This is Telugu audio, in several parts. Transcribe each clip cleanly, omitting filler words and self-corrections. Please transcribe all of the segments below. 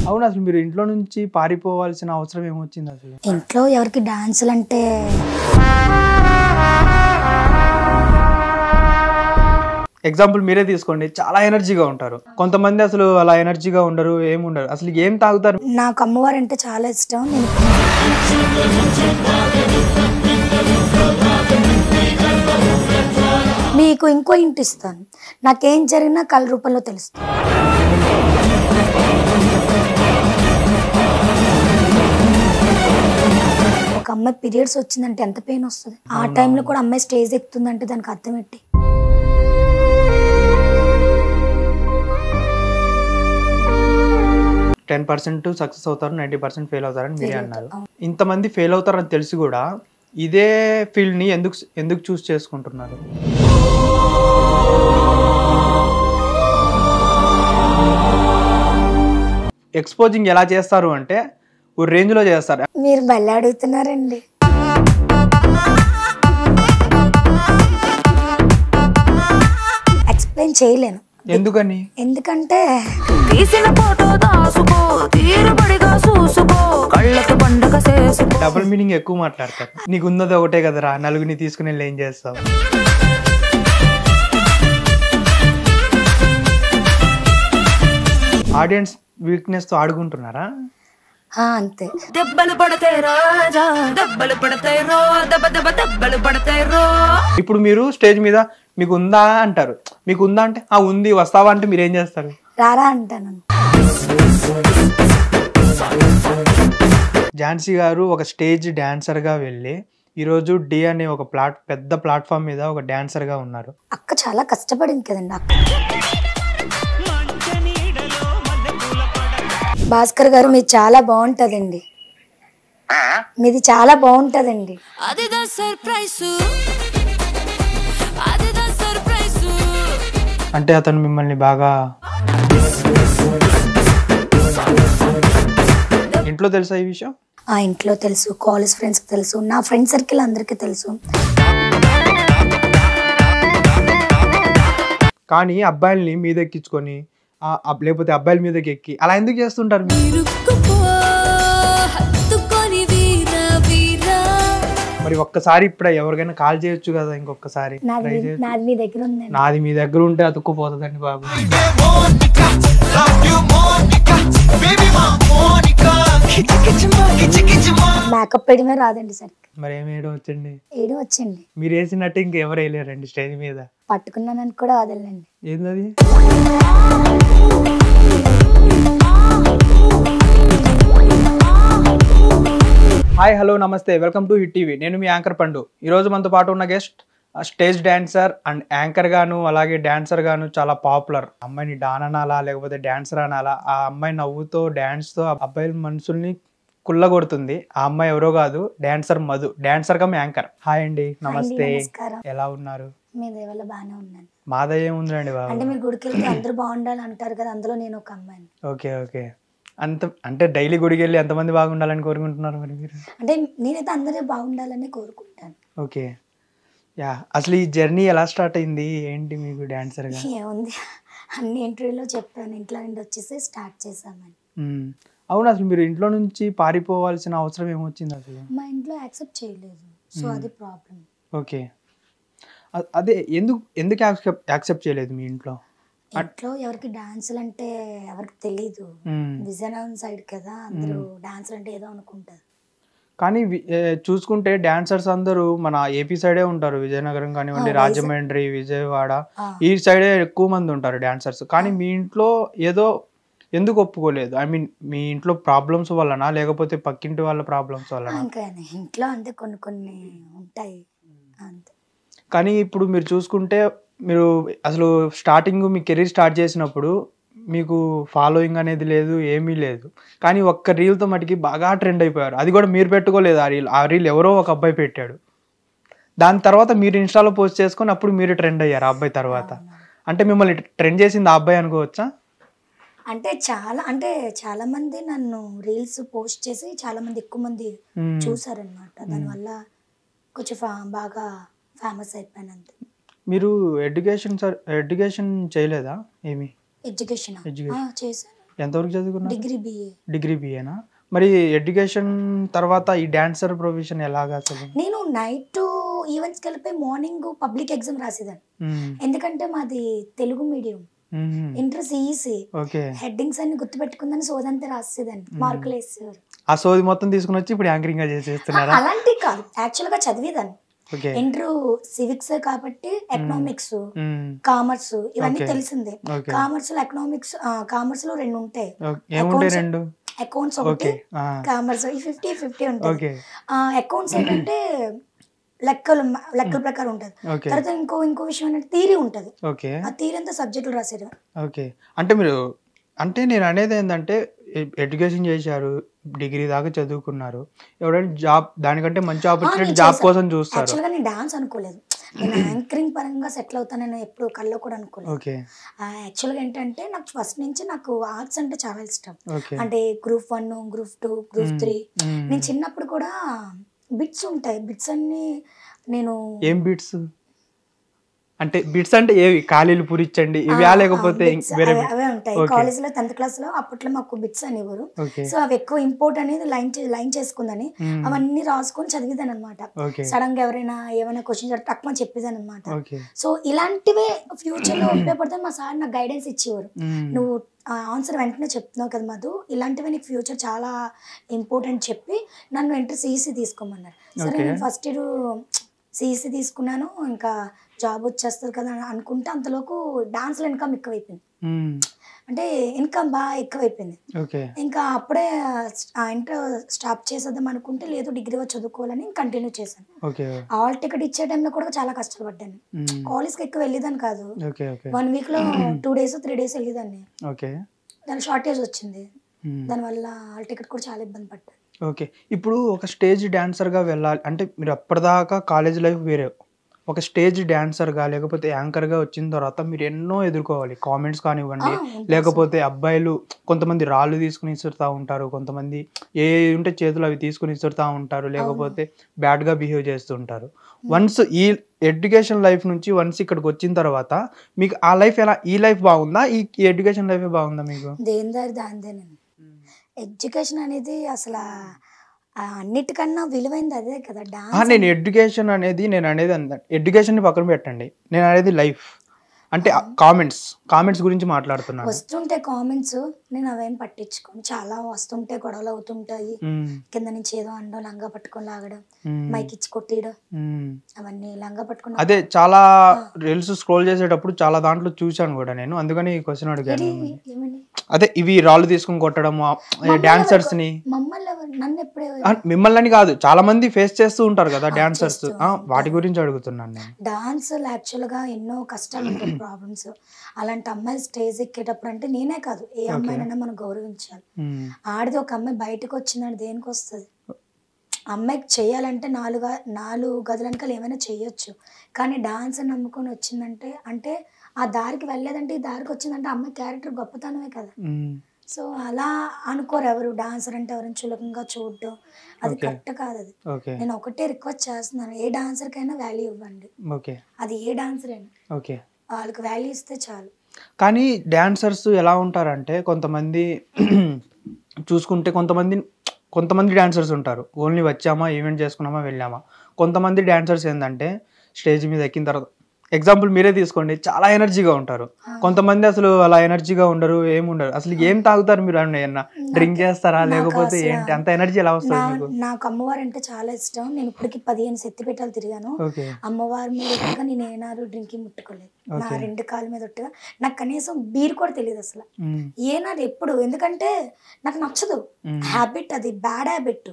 అవును, అసలు మీరు ఇంట్లో నుంచి పారిపోవాల్సిన అవసరం ఏమొచ్చింది? అసలు ఇంట్లో ఎవరికి డాన్సులు అంటే ఎగ్జాంపుల్ మీరే తీసుకోండి, చాలా ఎనర్జీగా ఉంటారు. కొంతమంది అసలు అలా ఎనర్జీగా ఉండరు, ఏముండరు. అసలు ఏం తాగుతారు? నాకు అమ్మవారు అంటే చాలా ఇష్టం. మీకు ఇంకో ఇంటి ఇస్తాను, నాకేం జరిగినా కళ్ళ రూపంలో తెలుస్తుంది. ఒక అమ్మాయి పీరియడ్స్ వచ్చిందంటే ఎంత పెయిన్ వస్తుంది. ఆ టైంలో కూడా అమ్మాయి స్టేజ్ ఎక్కుతుందంటే దానికి అర్థం ఏంటి? టెన్ 10% సక్సెస్ అవుతారు, 90% ఫెయిల్ అవుతారని మీరే అన్నారు. ఇంతమంది ఫెయిల్ అవుతారని తెలిసి కూడా ఇదే ఫీల్డ్ని ఎందుకు చూస్ చేసుకుంటున్నారు? ఎక్స్పోజింగ్ ఎలా చేస్తారు అంటే ఓ రేంజ్లో చేస్తారు. మీరు మళ్ళీ అడుగుతున్నారండి. ఎక్స్ప్లెయిన్ చేయలేను. ఎందుకని? ఎందుకంటే డబుల్ మీనింగ్ ఎక్కువ మాట్లాడతారు. నీకు ఉన్నది ఒకటే కదరా, నలుగురిని తీసుకుని వెళ్ళి ఏం చేస్తావు? ఆడియన్స్ వీక్నెస్ తో ఆడుకుంటున్నారా? అంతే. దెబ్బలు పడతాయి రాజా, దెబ్బలు పడతాయి రో, దెబ్బలు పడతాయి రో. ఇప్పుడు మీరు స్టేజ్ మీద మీకు ఉందా అంటారు, మీకు ఉందా అంటే ఉంది, వస్తావా అంటే మీరు ఏం చేస్తారు? రారా అంటాను. ఝాన్సీ గారు ఒక స్టేజ్ డాన్సర్ గా వెళ్ళి ఈరోజు డి అనే ఒక పెద్ద ప్లాట్ఫామ్ మీద ఒక డాన్సర్ గా ఉన్నారు. అక్క చాలా కష్టపడింది కదండి. అక్క భాస్కర్ గారు మీది చాలా బాగుంటదండి, మీది చాలా బాగుంటదండి. అంటే అతను మిమ్మల్ని బాగా ఇంట్లో తెలుసా ఈ విషయం? ఇంట్లో తెలుసు, కాలేజ్ ఫ్రెండ్స్ కి తెలుసు, నా ఫ్రెండ్ సర్కిల్ అందరికి తెలుసు. కానీ అబ్బాయిల్ని మీద ఎక్కించుకొని లేకపోతే అబ్బాయిల మీదకి ఎక్కి అలా ఎందుకు చేస్తుంటారు? మరి ఒక్కసారి ఇప్పుడు ఎవరికైనా కాల్ చేయొచ్చు కదా, ఇంకొకసారి నాది మీ దగ్గర ఉంటే అతుక్కుపోతుందండి బాబు. మేకప్ వేయడమే రాదండి సార్. మరి ఏమి ఏడో వచ్చండి? ఏడో వచ్చండి. మీరు వేసినట్టు ఇంకెవరు వేయలేరండి స్టేజ్ మీద. పట్టుకున్నానని కూడా వదలండి. ఏంటది? హాయ్, హలో, నమస్తే, వెల్కమ్ టు హిట్ టీవీ. నేను మీ యాంకర్ పండు. ఈరోజు మనతో పాటు ఉన్న guest stage dancer and anchor గాను అలాగే డాన్సర్ గాను చాలా పాపులర్. అమ్మాయిని డాన్ అనాలా లేకపోతే డాన్సర్ అనాలా? ఆ అమ్మాయి నవ్వుతో డాన్స్ తో అబ్బాయిల మనుషుల్ని కుల్లగొడుతుంది. ఆ అమ్మాయి ఎవరో కాదు, dancer Madhu, dancer come anchor. Hi అండి, నమస్తే, ఎలా ఉన్నారు? మీ దయవల్ల బాగానే ఉన్నాను. మా దయ ఉందండి బాబు. అంటే మీరు గుడికి వెళ్తే అందరూ బాగుండాలి అంటారు కదా, అందులో నేను ఒక అమ్మాయిని. Okay okay. అంటే డైలీ గుడికి వెళ్ళి ఎంతమంది బాగుండాలని కోరుకుంటున్నారు మరి మీరు? అంటే నేనైతే అందరూ బాగుండాలని కోరుకుంటాను. Okay, yeah. అసలు ఈ జర్నీ ఎలా స్టార్ట్ అయింది ఏంటి మీకు డాన్సర్గా? ఏముంది, అన్ని ఇంటర్వ్యూలో చెప్పాను, ఇంట్లో నుండి వచ్చేసి స్టార్ట్ చేసామని. అవును, అసలు మీరు ఇంట్లో నుంచి పారిపోవాల్సిన అవసరం ఏమొచ్చింది అసలు? మా ఇంట్లో యాక్సెప్ట్ చేయలేదు, సో అది ప్రాబ్లం. ఓకే, అదే ఎందుకు యాక్సెప్ట్ చేయలేదు మీ ఇంట్లో? ఇంట్లో ఎవరికి డాన్సులు అంటే ఎవరికి తెలీదు. విజయనగరం సైడ్ కదా, అందరూ డాన్సులు అంటే ఏదో అనుకుంటారు. కానీ చూసుకుంటే డాన్సర్స్ అందరూ మన ఏపీ సైడే ఉంటారు. విజయనగరం కానివ్వండి, రాజమండ్రి, విజయవాడ, ఈ సైడే ఎక్కువ మంది ఉంటారు డాన్సర్స్. కానీ మీ ఇంట్లో ఎందుకు ఒప్పుకోలేదు? ఐ మీన్ మీ ఇంట్లో ప్రాబ్లమ్స్ వలన లేకపోతే పక్కింటి వాళ్ళ ప్రాబ్లమ్స్ వలన? ఇంట్లో అంటే కొన్ని ఉంటాయి అంతే. కానీ ఇప్పుడు మీరు చూసుకుంటే మీరు అసలు స్టార్టింగ్ మీ కెరీర్ స్టార్ట్ చేసినప్పుడు మీకు ఫాలోయింగ్ అనేది లేదు, ఏమీ లేదు. కానీ ఒక్క రీల్తో మటుకి బాగా ట్రెండ్ అయిపోయారు. అది కూడా మీరు పెట్టుకోలేదు ఆ రీల్ ఎవరో ఒక అబ్బాయి పెట్టాడు. దాని తర్వాత మీరు ఇన్స్టాలో పోస్ట్ చేసుకొని అప్పుడు మీరు ట్రెండ్ అయ్యారు ఆ అబ్బాయి తర్వాత. అంటే మిమ్మల్ని ట్రెండ్ చేసింది ఆ అబ్బాయి అనుకోవచ్చా? అంటే చాలా మంది నన్ను రీల్స్ పోస్ట్ చేసి చాలా మంది ఎక్కువ మంది చూసారనమాట. దానివల్ల కొంచెం బాగా ఫేమస్ అయిపోయాను అంతే. మీరు ఎడ్యుకేషన్ చేయలేదా ఏమి? ఎడ్యుకేషన్ చేశాను. ఎంతవరకు చదువుకున్నా? డిగ్రీ బిఏనా? మరి ఎడ్యుకేషన్ తర్వాత ఈ డాన్సర్ ప్రొఫెషన్ ఎలాగా అసలు? నేను నైట్ ఈవెంట్స్కి వెళ్ళిపోయి మార్నింగ్ పబ్లిక్ ఎగ్జామ్ రాసేదాన్ని. ఎందుకంటే మాది Telugu medium, inter CEC, headings అన్ని గుర్తుపెట్టుకుందని సోదంతా రాసేదాన్ని, మార్కులు వేసేవారు. ఆ సోది మొత్తం తీసుకుని వచ్చి ఇప్పుడు యాంకరింగ్ చేసేస్తున్నారా? అలాంటి కాదు, యాక్చువల్ గా చదివేదాన్ని. ఇంటర్ సివిక్స్ కాబట్టి ఎకనామిక్స్, కామర్స్ ఇవన్నీ తెలిసిందే. కామర్స్ లో ఎకనామిక్స్, కామర్స్ లో 2 ఉంటాయి, అకౌంట్స్ ఒకటి, కామర్స్ 50-50 ఉంటుంది. అకౌంట్స్ ఏంటంటే లెక్కల ప్రకారం ఉంటది. తర్వాత ఇంకో విషయం ఏంటంటే థియరీ ఉంటది. ఆ థియరీ అంతా సబ్జెక్టులు రాసేది. అంటే నేను అనేది ఏంటంటే ఎడ్యుకేషన్ చేశారు, డిగ్రీ దాకా చదువుకున్నారు, ఎవరైనా జాబ్ దానికంటే మంచి ఆపర్చునిటీ జాబ్ కోసం చూస్తారు. యాక్చువల్గా నేను డాన్స్ అనుకోలేదు, నేను యాంకరింగ్ పరంగా సెటిల్ అవుతానని ఎప్పుడు కల్లో కూడా అనుకోలేదు. యాక్చువల్గా ఏంటంటే నాకు ఫస్ట్ నుంచి నాకు ఆర్ట్స్ అంటే చాలా ఇష్టం. అంటే గ్రూప్ 1, గ్రూప్ 2, గ్రూప్ 3. నేను చిన్నప్పుడు కూడా బిట్స్ ఉంటాయి, బిట్స్ అన్ని నేను ఏం బిట్స్ అంటే బిట్స్ అంటే ఏవి? ఖాళీలు పూరించండి ఇవా లేకపోతే అవే ఉంటాయి. కాలేజ్ లో 10th క్లాస్ లో అప్పట్లో మాకు బిట్స్ అనేవారు. సో అవి ఎక్కువ ఇంపోర్ట్ అనేది లైన్ చేసుకుందని అవన్నీ రాసుకొని చదివేదాని అనమాట. సడన్ గా ఎవరైనా ఏమైనా క్వశ్చన్ తక్కువ చెప్పేదాని అనమాట. సో ఇలాంటివే ఫ్యూచర్ లో ఉపయోగపడితే మా సార్ నాకు గైడెన్స్ ఇచ్చేవారు. నువ్వు ఆన్సర్ వెంటనే చెప్తున్నావు కదా మధు, ఇలాంటివి నీకు ఫ్యూచర్ చాలా ఇంపార్టెంట్ చెప్పి నన్ను ఇంటర్ సిఈసి తీసుకోమన్నారు. సరే నేను ఫస్ట్ ఇయర్ సిఈసి తీసుకున్నాను, ఇంకా జాబ్ వచ్చేస్తుంది కదా అనుకుంటే అంతలోపు డాన్స్లో ఇన్కమ్ ఎక్కువైపోయింది. అంటే ఇన్కమ్ బాగా ఎక్కువైపోయింది. ఇంకా అప్పుడే ఇంటర్ స్టాప్ చేసేద్దాం అనుకుంటే లేదు, డిగ్రీ వచ్చి చదువుకోవాలని కంటిన్యూ చేశాను. ఆల్ టికెట్ ఇచ్చే టైంలో కూడా చాలా కష్టపడ్డాను. కాలేజ్కి ఎక్కువ వెళ్ళేదాన్ని కాదు, 1 వీక్ లో 2 days 3 days వెళ్ళేదాన్ని. దాని షార్టేజ్ వచ్చింది, దానివల్ల ఆల్ టికెట్ కూడా చాలా ఇబ్బంది పడ్డాను. ఇప్పుడు ఒక స్టేజ్ డాన్సర్గా వెళ్ళాలి అంటే మీరు అప్పటిదాకా కాలేజ్ లైఫ్ వేరే, ఒక స్టేజ్ డాన్సర్గా లేకపోతే యాంకర్గా వచ్చిన తర్వాత మీరు ఎన్నో ఎదుర్కోవాలి. కామెంట్స్ కానివ్వండి, లేకపోతే అబ్బాయిలు కొంతమంది రాళ్ళు తీసుకుని ఇస్తుతా ఉంటారు, కొంతమంది ఏ ఉంటే చేతులు అవి తీసుకుని ఇస్తుతా ఉంటారు, లేకపోతే బ్యాడ్గా బిహేవ్ చేస్తూ ఉంటారు. వన్స్ ఈ ఎడ్యుకేషన్ లైఫ్ నుంచి వన్స్ ఇక్కడికి వచ్చిన తర్వాత మీకు ఆ లైఫ్ ఎలా, ఈ లైఫ్ బాగుందా, ఈ ఎడ్యుకేషన్ లైఫ్ బాగుందా మీకు? దాందేనండి. ఎడ్యుకేషన్ అనేది అసలు అన్నిటికన్నా విలువైంది అదే కదా డాన్స్. నేను ఎడ్యుకేషన్ అనేది ఎడ్యుకేషన్ పక్కన పెట్టండి, నేను అనేది లైఫ్ అంటే కామెంట్స్ గురించి మాట్లాడుతున్నాను. వస్తుంటే కామెంట్స్ నేను అవేం పట్టించుకోను, చాలా వస్తుంటే గొడవలు అవుతుంటాయి, కింద నుంచి ఏదో అండం లంగా పట్టుకొని లాగడం, మైక్ ఇచ్చి కొట్టేయడం, అవన్నీ లంగా పట్టుకుని. అదే చాలా రీల్స్ స్క్రోల్ చేసేటప్పుడు చాలా దాంట్లో చూశాను కూడా నేను, అందుకని ఈ క్వశ్చన్ అడిగాను. అదే ఇవి రాళ్ళు తీసుకుని కొట్టడం డాన్సర్స్ ని. మిమ్మల్ని కాదు, చాలా మంది ఫేస్ చేస్తూ ఉంటారు కదా డాన్సర్స్, వాటి గురించి అడుగుతున్నాను నేను. డాన్స్ యాక్చువల్ గా ఎన్నో కష్టాలు ఉంటాయి, ప్రాబ్లమ్స్. అలాంటి అమ్మాయి స్టేజ్ ఎక్కేటప్పుడు అంటే నేనే కాదు ఏ అమ్మాయినైనా మనం గౌరవించాలి. ఆడిది ఒక అమ్మాయి బయటకు వచ్చిందంటే దేనికి వస్తుంది? అమ్మాయికి చెయ్యాలంటే 4 గదుల వెనకాల ఏమైనా చెయ్యొచ్చు, కానీ డాన్స్ నమ్ముకొని వచ్చిందంటే అంటే ఆ దారికి వెళ్ళలేదంటే ఈ దారికి వచ్చిందంటే అమ్మాయి క్యారెక్టర్ గొప్పతనమే కదా. సో అలా అనుకోరు ఎవరు, డాన్సర్ అంటే ఎవరైనా చులకంగా చూడటం అది కరెక్ట్ కాదు. అది నేను ఒకటే రిక్వెస్ట్ చేస్తున్నాను, ఏ డాన్సర్ కైనా వాల్యూ ఇవ్వండి, అది ఏ డాన్సర్ అయినా వాళ్ళకి వాల్యూ ఇస్తే చాలు. కానీ డాన్సర్స్ ఎలా ఉంటారంటే కొంతమంది చూసుకుంటే కొంతమంది డాన్సర్స్ ఉంటారు, ఓన్లీ వచ్చామా ఈవెంట్ చేసుకున్నామా వెళ్ళామా. కొంతమంది డాన్సర్స్ ఏంటంటే స్టేజ్ మీద ఎక్కిన తర్వాత ఎగ్జాంపుల్ మీరే తీసుకోండి, చాలా ఎనర్జీగా ఉంటారు. కొంతమంది అసలు అలా ఎనర్జీగా ఉండరు, ఏముండరు. అసలు ఏం తాగుతారు మీరు? ఏమన్నా డ్రింక్ చేస్తారా లేకపోతే ఏంటి? అంత ఎనర్జీ ఎలా వస్తుంది మీకు? నాకు అమ్మవారు అంటే చాలా ఇష్టం. నేను ఇప్పటికి 15 శక్తిపీఠాలు తిరిగాను. అమ్మవారి మీద ఒట్టుగా నేను ఏనాడు డ్రింకింగ్ ముట్టుకోలేదు. నా 2 కాళ్ళ మీద ఒట్టుగా, నాకు కనీసం బీర్ కూడా తెలియదు అసలు ఏనాడు ఎప్పుడు. ఎందుకంటే నాకు నచ్చదు హ్యాబిట్, అది బ్యాడ్ హ్యాబిట్.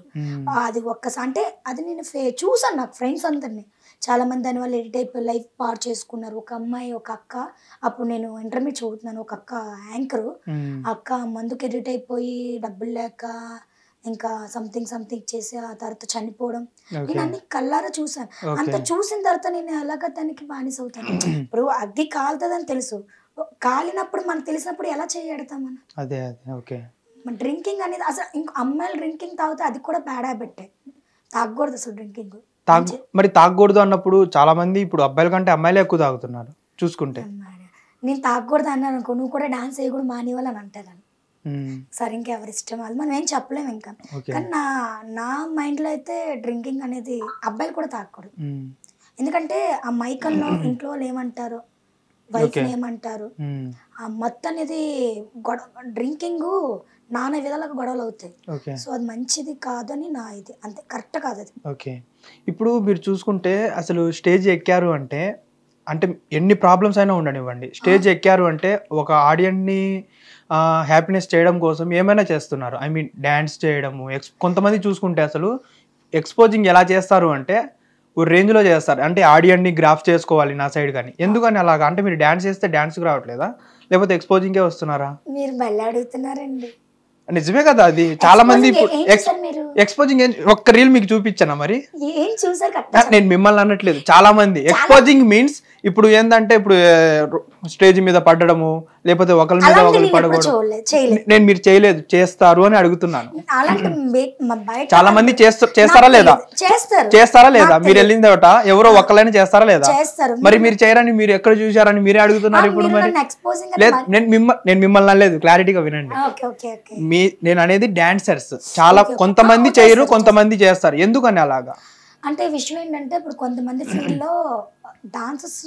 అది ఒక్కసారి అంటే అది నేను చూసాను, నాకు ఫ్రెండ్స్ అందరినీ చాలా మంది దాని వల్ల ఎడిట్ అయిపోయి లైఫ్ పాడు చేసుకున్నారు. ఒక అమ్మాయి, ఒక అక్క, అప్పుడు నేను ఇంటర్మీడియట్ చదువుతున్నాను, ఒక అక్క యాంకరు, అక్క మందుకు ఎడిట్ అయిపోయి డబ్బులు లేక ఇంకా సంథింగ్ చేసి ఆ తర్వాత చనిపోవడం నేను అన్ని కళ్ళారా చూసాను. అంత చూసిన తర్వాత నేను ఎలాగ దానికి బానిస అవుతాను. ఇప్పుడు అగ్గి కాలుతుందని తెలుసు, కాలినప్పుడు మనకు తెలిసినప్పుడు ఎలా చేయడతాం మనం. అదే అదే ఓకే. డ్రింకింగ్ అనేది అసలు ఇంకో అమ్మాయిలు డ్రింకింగ్ తాగితే అది కూడా బ్యాడ్ హ్యాబిట్, తాగకూడదు అసలు డ్రింకింగ్. మరి తాగకూడదు అన్నప్పుడు చాలా మంది ఇప్పుడు అబ్బాయిల కంటే అమ్మాయిలే ఎక్కువ తాగుతున్నారు చూసుకుంటే. నేను తాగకూడదు అన్నాను అనుకో, నువ్వు కూడా డాన్స్ వేయకూడదు మానేవాళ్ళని అంటారు. సరే ఇంకెవరి ఇష్టం వాళ్ళు, మనం ఏం చెప్పలేము ఇంకా. కానీ నా మైండ్లో అయితే డ్రింకింగ్ అనేది అబ్బాయిలు కూడా తాగకూడదు. ఎందుకంటే ఆ మైకంలో ఇంట్లో వాళ్ళు ఏమంటారు, వైఫ్ ఏమంటారు, ఆ మొత్తం అనేది డ్రింకింగ్ నానా విధాలుగా గొడవలు అవుతాయి. సో అది మంచిది కాదని నా ఇది, అంతే, కరెక్ట్ కాదు అది. ఓకే. ఇప్పుడు మీరు చూసుకుంటే అసలు స్టేజ్ ఎక్కారు అంటే ఎన్ని ప్రాబ్లమ్స్ అయినా ఉండనివ్వండి, స్టేజ్ ఎక్కారు అంటే ఒక ఆడియన్ని హ్యాపీనెస్ చేయడం కోసం ఏమైనా చేస్తున్నారు. ఐ మీన్ డ్యాన్స్ చేయడము. కొంతమంది చూసుకుంటే అసలు ఎక్స్పోజింగ్ ఎలా చేస్తారు అంటే రేంజ్లో చేస్తారు, అంటే ఆడియన్ని గ్రాఫ్ చేసుకోవాలి నా సైడ్. కానీ ఎందుకని అలాగా? అంటే మీరు డ్యాన్స్ చేస్తే డ్యాన్స్కి రావట్లేదా, లేకపోతే ఎక్స్పోజింగే వస్తున్నారా? మీరు మళ్ళీ అడుగుతున్నారండి. నిజమే కదా, అది చాలా మంది ఎక్స్పోజింగ్ ఒక్క రీల్ మీకు చూపించానా? మరి ఏం చూసారు? నేను మిమ్మల్ని అనట్లేదు, చాలా మంది ఎక్స్పోజింగ్ మీన్స్ ఇప్పుడు ఏంటంటే ఇప్పుడు స్టేజ్ మీద పడడము, లేకపోతే ఒకరి మీద ఒకరు పడకూడదు. నేను మీరు చేయలేదు, చేస్తారు అని అడుగుతున్నాను. చాలా మంది చేస్తారా లేదా? చేస్తారా లేదా? మీరు వెళ్ళింది ఒకట, ఎవరో ఒక్కలైనా చేస్తారా లేదా? మరి మీరు చేయరని మీరు ఎక్కడ చూసారని మీరే అడుగుతున్నారు ఇప్పుడు. మరి లేదు, నేను మిమ్మల్ని అనలేదు, క్లారిటీగా వినండి. నేను అనేది డాన్సర్స్ చాలా కొంతమంది చేయరు, కొంతమంది చేస్తారు. ఎందుకని అలాగా అంటే విషయం ఏంటంటే ఇప్పుడు కొంతమంది ఫీల్డ్ లో డాన్సర్స్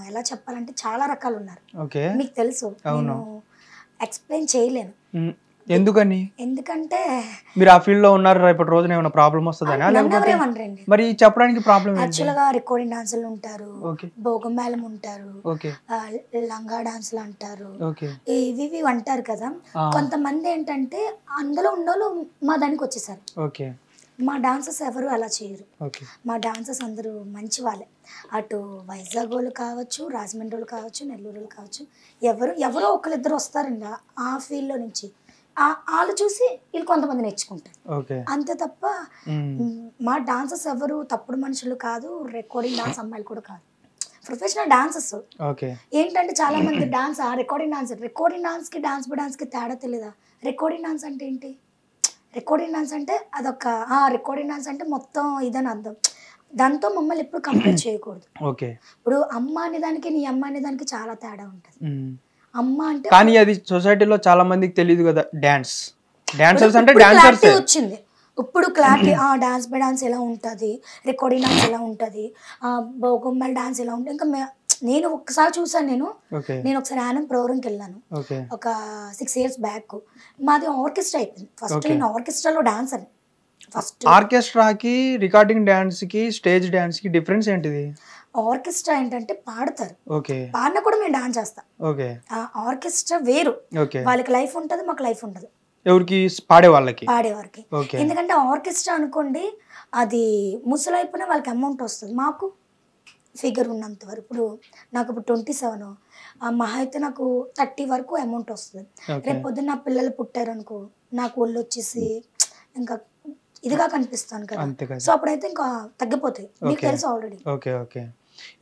ఎలా చెప్పాలంటే చాలా రకాలు ఉన్నారు. మీకు తెలుసు, నేను ఎక్స్ప్లెయిన్ చేయలేను. ఎందుకని? ఎందుకంటే మీరు ఆ ఫీల్డ్ లో ఉన్నారు, రేపటి రోజున ఏమైనా ప్రాబ్లం వస్తుందనా? మరి చెప్పడానికి ప్రాబ్లం యాక్చువల్ గా రికార్డింగ్ డాన్సులు ఉంటారు, భోగమేళం ఉంటారు, లంగా డాన్సులు అంటారు, ఇవి అంటారు కదా. కొంతమంది ఏంటంటే అందులో ఉన్నోళ్ళు మా దానికి వచ్చేసారు. మా డాన్సర్స్ ఎవరు అలా చేయరు. మా డాన్సర్స్ అందరూ మంచి వాళ్ళే. అటు వైజాగ్ వాళ్ళు కావచ్చు, రాజమండ్రి వాళ్ళు కావచ్చు, నెల్లూరు వాళ్ళు కావచ్చు, ఎవరో ఒకరిద్దరు వస్తారండి ఆ ఫీల్డ్లో నుంచి. వాళ్ళు చూసి వీళ్ళు కొంతమంది నేర్చుకుంటారు, అంతే తప్ప మా డాన్సర్స్ ఎవరు తప్పుడు మనుషులు కాదు. రికార్డింగ్ డాన్స్ అమ్మాయిలు కూడా కాదు, ప్రొఫెషనల్ డాన్సర్స్. ఏంటంటే చాలా మంది డాన్స్ రికార్డింగ్ డాన్స్ కి డాన్స్ కి తేడా తెలియదా? రికార్డింగ్ డాన్స్ అంటే ఏంటి? రికార్డింగ్ డాన్స్ అంటే అదొక రికార్డింగ్ డాన్స్ అంటే మొత్తం ఇదని అర్థం. దాంతో మమ్మల్ని ఎప్పుడు కంపేర్ చేయకూడదు. ఇప్పుడు అమ్మ అనే దానికి నీ అమ్మ అనే దానికి చాలా తేడా ఉంటుంది. అమ్మ అంటే కానీ అది సొసైటీలో చాలా మందికి తెలియదు కదా. డాన్సర్స్ అంటే డాన్సర్స్ వచ్చింది ఇప్పుడు క్లారిటీ. డాన్స్ బై డాన్స్ ఎలా ఉంటుంది, రికార్డింగ్ డాన్స్ ఎలా ఉంటుంది, బొమ్మల డాన్స్ ఎలా ఉంటుంది. ఇంకా నేను ఒక్కసారి చూసాను. నేను ఒకసారి యానం ప్రోగ్రామ్కి వెళ్ళాను ఒక 6 years బ్యాక్. మాది ఆర్కెస్ట్రా అయిపోయింది. ఫస్ట్ నేను ఆర్కెస్ట్రాలో డాన్సర్. ఫస్ట్ ఆర్కెస్ట్రాకి రికార్డింగ్ డాన్స్ కి స్టేజ్ డాన్స్ కి డిఫరెన్స్ ఏంటిది? ఆర్కెస్ట్రా ఏంటంటే పాడతారు, పాడినా కూడా మేము డాన్స్ చేస్తాం. ఆర్కెస్ట్రా వేరు, వాళ్ళకి లైఫ్ ఉంటుంది, మాకు లైఫ్ ఉండదు. ఎవరికి? పాడేవాళ్ళకి. ఎందుకంటే ఆర్కెస్ట్రా అనుకోండి, అది ముసలైపోయినా వాళ్ళకి అమౌంట్ వస్తుంది, మాకు ఫిగర్ ఉన్నంత వరకు. ఇప్పుడు నాకు ఇప్పుడు 27, మహా అయితే నాకు 30 వరకు అమౌంట్ వస్తుంది. రేపు పొద్దున్న నా పిల్లలు పుట్టారు అనుకో, నాకు ఒళ్ళు వచ్చేసి ఇంకా ఇదిగా కనిపిస్తాను కదా. సో అప్పుడైతే ఇంకా తగ్గిపోతాయి, మీకు తెలుసు ఆల్రెడీ.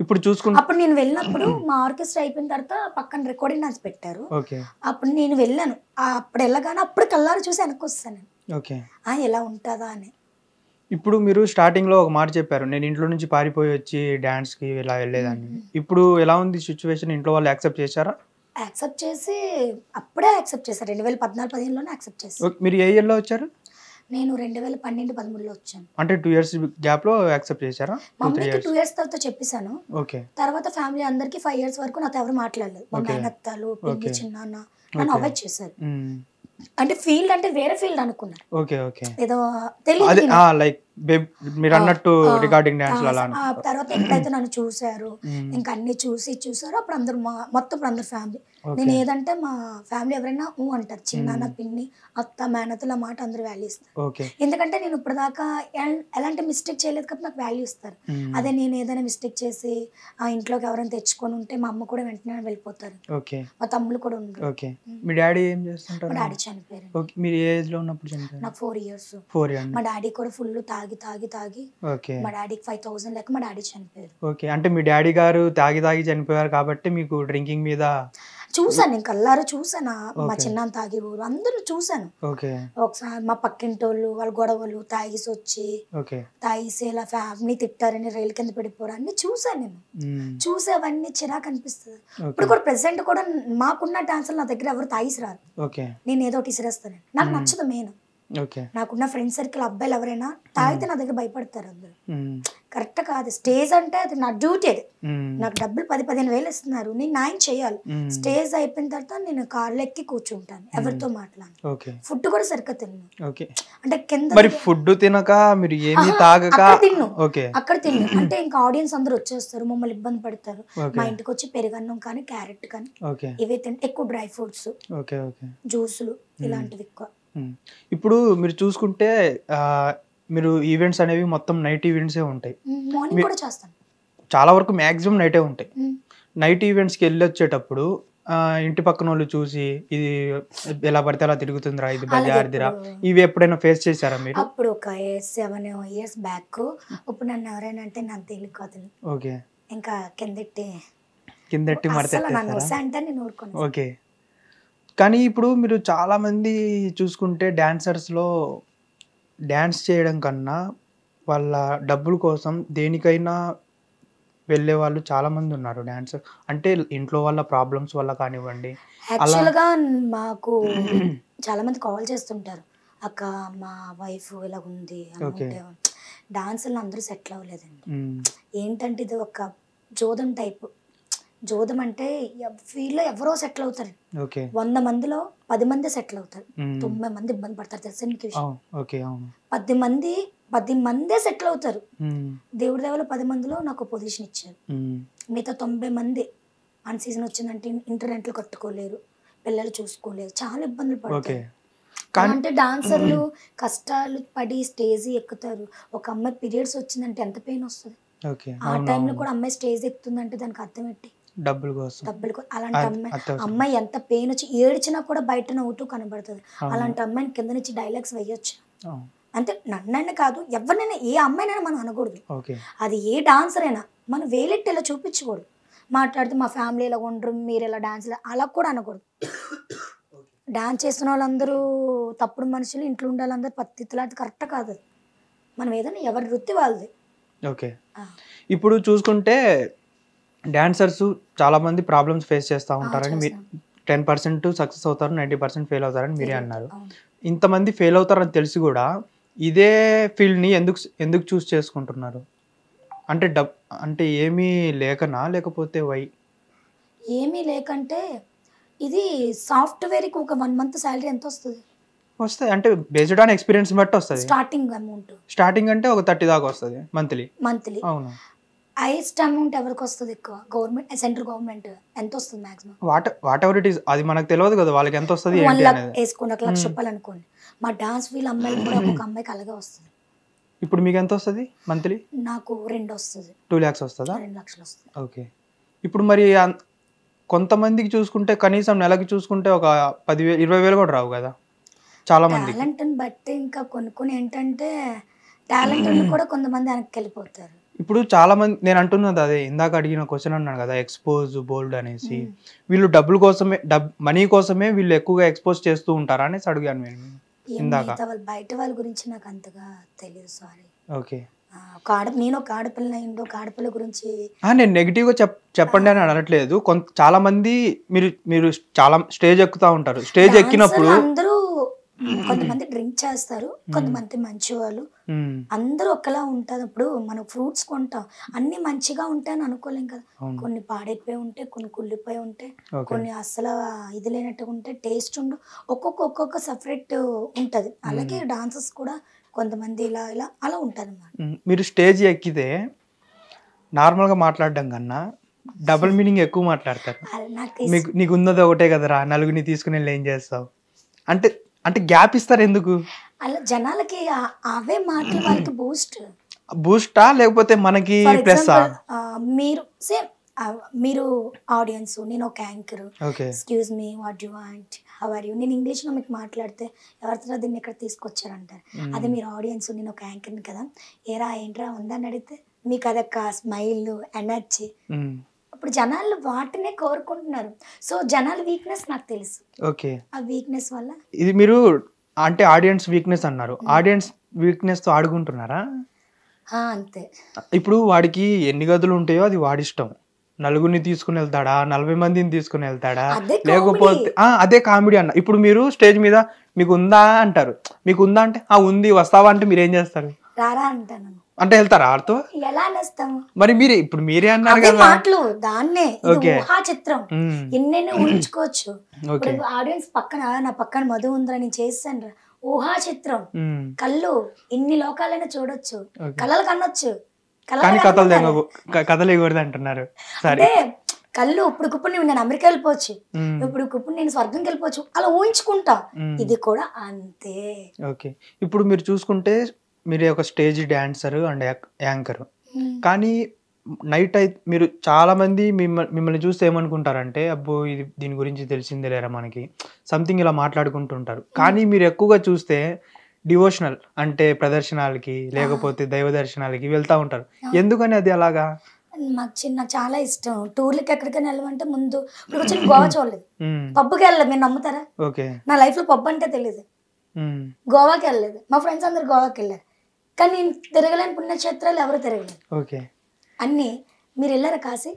ఇప్పుడు చూసుకుంటే అప్పుడు నేను వెళ్ళినప్పుడు మా ఆర్కెస్ట్రా అయిపోయిన తర్వాత పక్కన రికార్డింగ్ డాన్స్ పెట్టారు. అప్పుడు నేను వెళ్ళాను. అప్పుడు వెళ్ళగానే అప్పుడు కల్లారు చూసి వెనక్కి వస్తాను ఎలా ఉంటుందా అని. ఇప్పుడు మీరు స్టార్టింగ్ లో ఒక మాట చెప్పారు, నేను ఇంట్లో నుంచి పారిపోయి వచ్చి డాన్స్ కి ఇలా వెళ్ళేదాన్ని. ఇప్పుడు ఎలా ఉంది సిచ్యువేషన్? ఇంట్లో వాళ్ళు యాక్సెప్ట్ చేశారా? యాక్సెప్ట్ చేసి అప్పుడే యాక్సెప్ట్ చేశారు. 2014-15లోనే యాక్సెప్ట్ చేశారు. మీరు ఏ ఇయర్ లో వచ్చారు? నేను 2012-13లో వచ్చాను. అంటే 2 years గ్యాప్ లో యాక్సెప్ట్ చేశారా? మమ్మీకి 2 years తర్వాత చెప్పేశాను. తర్వాత ఫ్యామిలీ అందరికి 5 years వరకు నాతో ఎవరు మాట్లాడలేదు. మా మేనత్తలు, పిండి, చిన్నాన్న నన్ను అవాయిడ్ చేశారు. అంటే ఫీల్డ్ అంటే వేరే ఫీల్డ్ అనుకున్నారు. ఏదో తెలియదు, మీరు అన్నట్టు రికార్డింగ్ డాన్స్ అలా ఆ తర్వాత ఎప్పుడైతే నన్ను చూసారు ఇంకా అన్ని చూసారో అప్పుడు అందరు మొత్తం ఇప్పుడు అందరు ఫ్యామిలీ నేను ఏదంటే మా ఫ్యామిలీ ఎవరైనా అంటారు చిన్న పిన్ని అత్త మేనతల మాట అందరూ వాల్యూ ఇస్తారు ఎందుకంటే నేను ఇప్పుడు దాకా ఎలాంటి మిస్టేక్ చేయలేదు కాబట్టి నాకు వాల్యూ ఇస్తారు అదే నేను ఏదైనా మిస్టేక్ చేసి ఆ ఇంట్లోకి ఎవరైనా తెచ్చుకొని ఉంటే మా అమ్మ కూడా వెంటనే వెళ్ళిపోతారు మా తమ్ముళ్ళు కూడా ఉండరు. మీ డాడీ ఏం చేస్తుంటారు? మా డాడీ చనిపోయారు. మీరు ఏ ఏజ్ లో ఉన్నప్పుడు చనిపోయారు? నాకు 4 years. మా డాడీ కూడా ఫుల్ తాగి మా డాడీకి 5,000 లెక్క మా డాడీ చనిపోయారు. ఓకే, అంటే మీ డాడీ గారు తాగి చనిపోయారు కాబట్టి మీకు డ్రింకింగ్ మీద చూసాను, నేను కల్లారా చూసాను. మా చిన్న తాగి ఊరు అందరూ చూసాను. ఒకసారి మా పక్కింటోళ్ళు వాళ్ళ గొడవలు తాగిసి వచ్చి తాగిసి ఇలా ఫ్యామిలీ తిట్టారని రైలు కింద పడిపోవడం అన్ని చూసాను. నేను చూసేవన్నీ చిరాకు అనిపిస్తుంది. ఇప్పుడు కూడా ప్రెసెంట్ కూడా మాకున్న డాన్సర్లు నా దగ్గర ఎవరు తాగిసి రారు. నేను ఏదో ఒకటి ఇసిరేస్తాను. నాకు నచ్చదు మెయిన్. నాకున్న ఫ్రెండ్ సర్కిల్ అబ్బాయిలు ఎవరైనా తాగితే నా దగ్గర భయపడతారు అందరు. కరెక్ట్ కాదు. స్టేజ్ అంటే అది నా డ్యూటీ. అది నాకు డబ్బులు 10-15 వేలు ఇస్తున్నారు, నేను న్యాయం చేయాలి. స్టేజ్ అయిపోయిన తర్వాత నేను కార్లు ఎక్కి కూర్చుంటాను, ఎవరితో మాట్లాడను. ఫుడ్ కూడా సరిగ్గా తిన్ను. అంటే కింద ఫుడ్ తినక మీరు ఏమీ తాగక అక్కడ తిన్ను. అంటే ఇంకా ఆడియన్స్ అందరూ వచ్చేస్తారు, మమ్మల్ని ఇబ్బంది పడతారు. మా ఇంటికి వచ్చి పెరుగన్నం కానీ క్యారెట్ కానీ ఇవే తింటే, ఎక్కువ డ్రై ఫ్రూట్స్ జ్యూసులు ఇలాంటివి ఎక్కువ. ఇప్పుడు మీరు చూసుకుంటే మీరు ఈవెంట్స్ అనేవి మొత్తం నైట్ ఈవెంట్సే ఉంటాయి. మార్నింగ్ కూడా చేస్తాను. చాలా వరకు మ్యాక్సిమం నైటే ఉంటాయి. నైట్ ఈవెంట్స్కి వెళ్ళి వచ్చేటప్పుడు ఇంటి పక్కన వాళ్ళు చూసి ఇది ఎలా పడితే అలా తిరుగుతుందిరా, ఇది బజార్దిరా, ఇవి ఎప్పుడైనా ఫేస్ చేశారా మీరు? అప్పుడు ఒక 7 years బ్యాక్. ఇప్పుడు నన్ను ఎవరైనా అంటే నాకు తెలియదు. ఓకే, ఇంకా కిందెట్టి మడత. ఓకే, కానీ ఇప్పుడు మీరు చాలా మంది చూసుకుంటే డాన్సర్స్లో డ్యాన్స్ చేయడం కన్నా వాళ్ళ డబ్బుల కోసం దేనికైనా వెళ్ళే వాళ్ళు చాలా మంది ఉన్నారు. డాన్సర్ అంటే ఇంట్లో వాళ్ళ ప్రాబ్లమ్స్ వల్ల కానివ్వండి. యాక్చువల్గా మాకు చాలా మంది కాల్ చేస్తుంటారు, అక్క మా వైఫ్ ఇలా ఉంది అంటే. డాన్సర్లు అందరూ సెటిల్ అవ్వలేదండి. ఏంటంటే ఇది ఒక జోదం టైప్. జోదం అంటే వీళ్ళు ఎవరో సెటిల్ అవుతారు. 100 మందిలో 10 మంది సెటిల్ అవుతారు, 90 మంది ఇబ్బంది పడతారు. తెలుసా నీకు విషయం? 10 మందే సెటిల్ అవుతారు. దేవుడి దేవలో 10 మందిలో నాకు పొజిషన్ ఇచ్చారు. మిగతా 90 మంది అన్ సీజన్ వచ్చిందంటే ఇంటర్నెట్లు కట్టుకోలేరు, పిల్లలు చూసుకోలేరు, చాలా ఇబ్బందులు పడతారు. అంటే డాన్సర్లు కష్టాలు పడి స్టేజ్ ఎక్కుతారు. ఒక అమ్మాయి పీరియడ్స్ వచ్చిందంటే ఎంత పెయిన్ వస్తుంది. ఆ టైంలో కూడా అమ్మాయి స్టేజ్ ఎక్కుతుందంటే దానికి అర్థం ఏంటి? డబ్బులు కోసం. అలాంటి అమ్మాయి ఎంత పెయిన్ వచ్చి ఏడ్చినా కూడా బయట నవ్వుతూ కనబడుతుంది. అలాంటి అమ్మాయిని కింద నుంచి డైలాగ్స్ వేయొచ్చు. అంటే నన్నైనా కాదు, ఎవరినైనా, ఏ అమ్మాయినైనా మనం అనకూడదు. అది ఏ డాన్సర్ అయినా మనం వేలెట్టి ఇలా చూపించకూడదు. మాట్లాడితే మా ఫ్యామిలీ ఇలా ఉండరు, మీరు ఇలా డాన్స్ అలా కూడా అనకూడదు. డాన్స్ చేస్తున్న వాళ్ళందరూ తప్పుడు మనుషులు, ఇంట్లో ఉండాలందరూ పత్తిలాంటి కరెక్ట్ కాదు. మనం ఏదైనా ఎవరి వృత్తి వాళ్ళది. ఓకే, ఇప్పుడు చూసుకుంటే డాన్సర్స్ చాలా మంది ప్రాబ్లమ్స్ ఫేస్ చేస్తూ ఉంటారని మీరు 10% సక్సెస్ అవుతారు, 90% ఫెయిల్ అవుతారని మీరే అన్నారు. ఇంతమంది ఫెయిల్ అవుతారని తెలిసి కూడా ఇదే ఫీల్డ్ని ఎందుకు చూస్ చేసుకుంటున్నారు? అంటే అంటే ఏమీ లేకనా, లేకపోతే వై? ఏమీ లేకంటే ఇది సాఫ్ట్వేర్కి ఒక 1 month శాలరీ ఎంత వస్తుంది? వస్తుంది అంటే బేస్డ్ ఆన్ ఎక్స్పీరియన్స్ బట్టి వస్తుంది. స్టార్టింగ్ అంటే ఒక 30 దాకా వస్తుంది మంత్లీ. అవును. హైయెస్ట్ అమౌంట్ ఎవరికి వస్తుంది ఎక్కువ? గవర్నమెంట్, సెంట్రల్ గవర్నమెంట్ ఎంత వస్తుంది maximum? What ever it is, అది మనకు తెలియదు కదా వాళ్ళకి ఎంత వస్తుంది. 1 lakh వేసుకోండి, 1 lakh రూపాయలు అనుకోండి. మా డాన్స్ వీల్ అమ్మాయిలు కూడా ఒక అమ్మాయికి అలాగే వస్తుంది. ఇప్పుడు మీకు ఎంత వస్తుంది మంత్లీ? నాకు 2 వస్తుంది. 2 lakhs వస్తుందా? 2 lakhs వస్తుంది. ఓకే, ఇప్పుడు మరి కొంతమందికి చూసుకుంటే కనీసం నెలకి చూసుకుంటే ఒక 10,000 20,000 కూడా రావు కదా చాలా మంది. టాలెంట్ బట్టి ఇంకా కొన్ని ఏంటంటే టాలెంట్ కూడా కొంతమంది వెనక్కి వెళ్ళిపోతారు. ఇప్పుడు చాలా మంది, నేను అంటున్నది అదే, ఇందాక అడిగిన క్వశ్చన్ అన్నాను కదా, ఎక్స్పోజ్ బోల్డ్ అనేసి. వీళ్ళు డబ్బుల కోసమే, మనీ కోసమే వీళ్ళు ఎక్కువగా ఎక్స్పోజ్ చేస్తూ ఉంటారా అనేసి అడిగాను నేను ఇందాక. బయట వాళ్ళ గురించి నాకు అంతగా తెలియదు, సారీ. ఓకే, నేను ఒక ఆడపిల్ల అయిందో ఒక ఆడపిల్ల గురించి నేను నెగిటివ్ గా చెప్పండి అని అనట్లేదు. చాలా మంది మీరు చాలా స్టేజ్ ఎక్కుతా ఉంటారు. స్టేజ్ ఎక్కినప్పుడు అందరూ కొంతమంది డ్రింక్ చేస్తారు, కొంతమంది మంచి వాళ్ళు, అందరూ ఒకలా ఉంటారు. ఇప్పుడు మనం ఫ్రూట్స్ కొంటాం, అన్ని మంచిగా ఉంటాయని అనుకోలేం కదా. కొన్ని పాడైపోయి ఉంటే, కొన్ని కుళ్ళిపోయి ఉంటే, కొన్ని అసలు ఇది లేనట్టుగా ఉంటే, టేస్ట్ ఉండు, ఒక్కొక్క సపరేట్ ఉంటది. అలాగే డాన్సర్స్ కూడా కొంతమంది ఇలా ఇలా అలా ఉంటారు అన్నమాట. మీరు స్టేజ్ ఎక్కితే నార్మల్గా మాట్లాడడం కన్నా డబుల్ మీనింగ్ ఎక్కువ మాట్లాడతారు. నాకు నీకు ఉన్నది ఒకటే కదరా, నలుగురిని తీసుకుని వెళ్ళి ఏం చేస్తావు అంటే అంటే గ్యాప్ ఇస్తారు ఎందుకు? అలా జనాలకి అవే మాటలు వాళ్ళకి బూస్టా లేకపోతే మనకి ప్లస్సా? మీరు సేమ్ మీరు ఆడియన్స్, నేను ఒక anchor, excuse me what you want, how are you, నేను ఇంగ్లీష్లో మీకు మాట్లాడితే ఎవరితో దీన్ని ఇక్కడ తీసుకొచ్చారంటారు. అదే మీరు ఆడియన్స్, నేను ఒక యాంకర్ని కదా, ఏరా ఏంట్రా ఉందని అడిగితే మీకు అదొక స్మైల్, ఎనర్జీ. ఇప్పుడు జనాలు వాటినే కోరుకుంటున్నారు. సో జనాల వీక్నెస్ నాకు తెలుసు. ఆ వీక్నెస్ వల్ల ఇది మీరు అంటే ఆడియన్స్ వీక్నెస్ అన్నారు. ఆడియన్స్ వీక్నెస్ తో ఆడుకుంటున్నారా? అంతే. ఇప్పుడు వాడికి ఎన్ని గదులు ఉంటాయో అది వాడి ఇష్టం. నలుగురిని తీసుకుని వెళ్తాడా, 40 మందిని తీసుకుని వెళ్తాడా, లేకపోతే అదే కామెడీ అన్న. ఇప్పుడు మీరు స్టేజ్ మీద మీకు ఉందా అంటారు, మీకు ఉందా అంటే ఉంది, వస్తావా అంటే మీరు ఏం చేస్తారు? రారా అంటాను అంటే వెళ్తారా ఆడుతూ? ఎలా అనేస్తాము మరి ఇప్పుడు మీరే అన్నారు కదా మాటలు, దాన్నే ఊహా చిత్రం ఎన్నెన్నో ఊహించుకోవచ్చు. ఆడియన్స్ పక్కన నా పక్కన మధు ఉందిరా, నేను చేస్తాను, ఊహా చిత్రం. కళ్ళు ఎన్ని లోకాలైనా చూడొచ్చు, కళలు కనొచ్చు, కథలు ఇవ్వకూడదు అంటున్నారు. అంటే కళ్ళు ఇప్పుడు నేను అమెరికా వెళ్ళిపోవచ్చు, ఇప్పుడు నేను స్వర్గంకి వెళ్ళిపోవచ్చు, అలా ఊహించుకుంటా. ఇది కూడా అంతే. ఓకే. ఇప్పుడు మీరు చూసుకుంటే మీరు ఒక స్టేజ్ డాన్సర్ అండ్ యాంకర్, కానీ నైట్ అయితే మీరు చాలా మంది మిమ్మల్ని చూస్తే ఏమనుకుంటారంటే, అబ్బో ఇది దీని గురించి తెలిసిందే లేరా మనకి, సంథింగ్ ఇలా మాట్లాడుకుంటుంటారు. కానీ మీరు ఎక్కువగా చూస్తే డివోషనల్ అంటే ప్రదర్శనలకి లేకపోతే దైవ దర్శనాలకి వెళ్తా ఉంటారు. ఎందుకని అది అలాగా? నాకు చాలా ఇష్టం. టూర్లకి ఎక్కడికైనా వెళ్ళమంటే ముందు ఇప్పుడు గోవా చూడలేదు, పబ్కి వెళ్ళలేదు, మీరు నమ్ముతారా? నా లైఫ్ లో పబ్ అంటే తెలియదు. గోవాకి వెళ్ళలేదు, మా ఫ్రెండ్స్ అందరు గోవాకి వెళ్ళారు, కానీ నేను తిరగలేని పుణ్యక్షేత్రాలు ఎవరు తిరగలేదు. అన్ని మీరు వెళ్ళారా? కాశీ?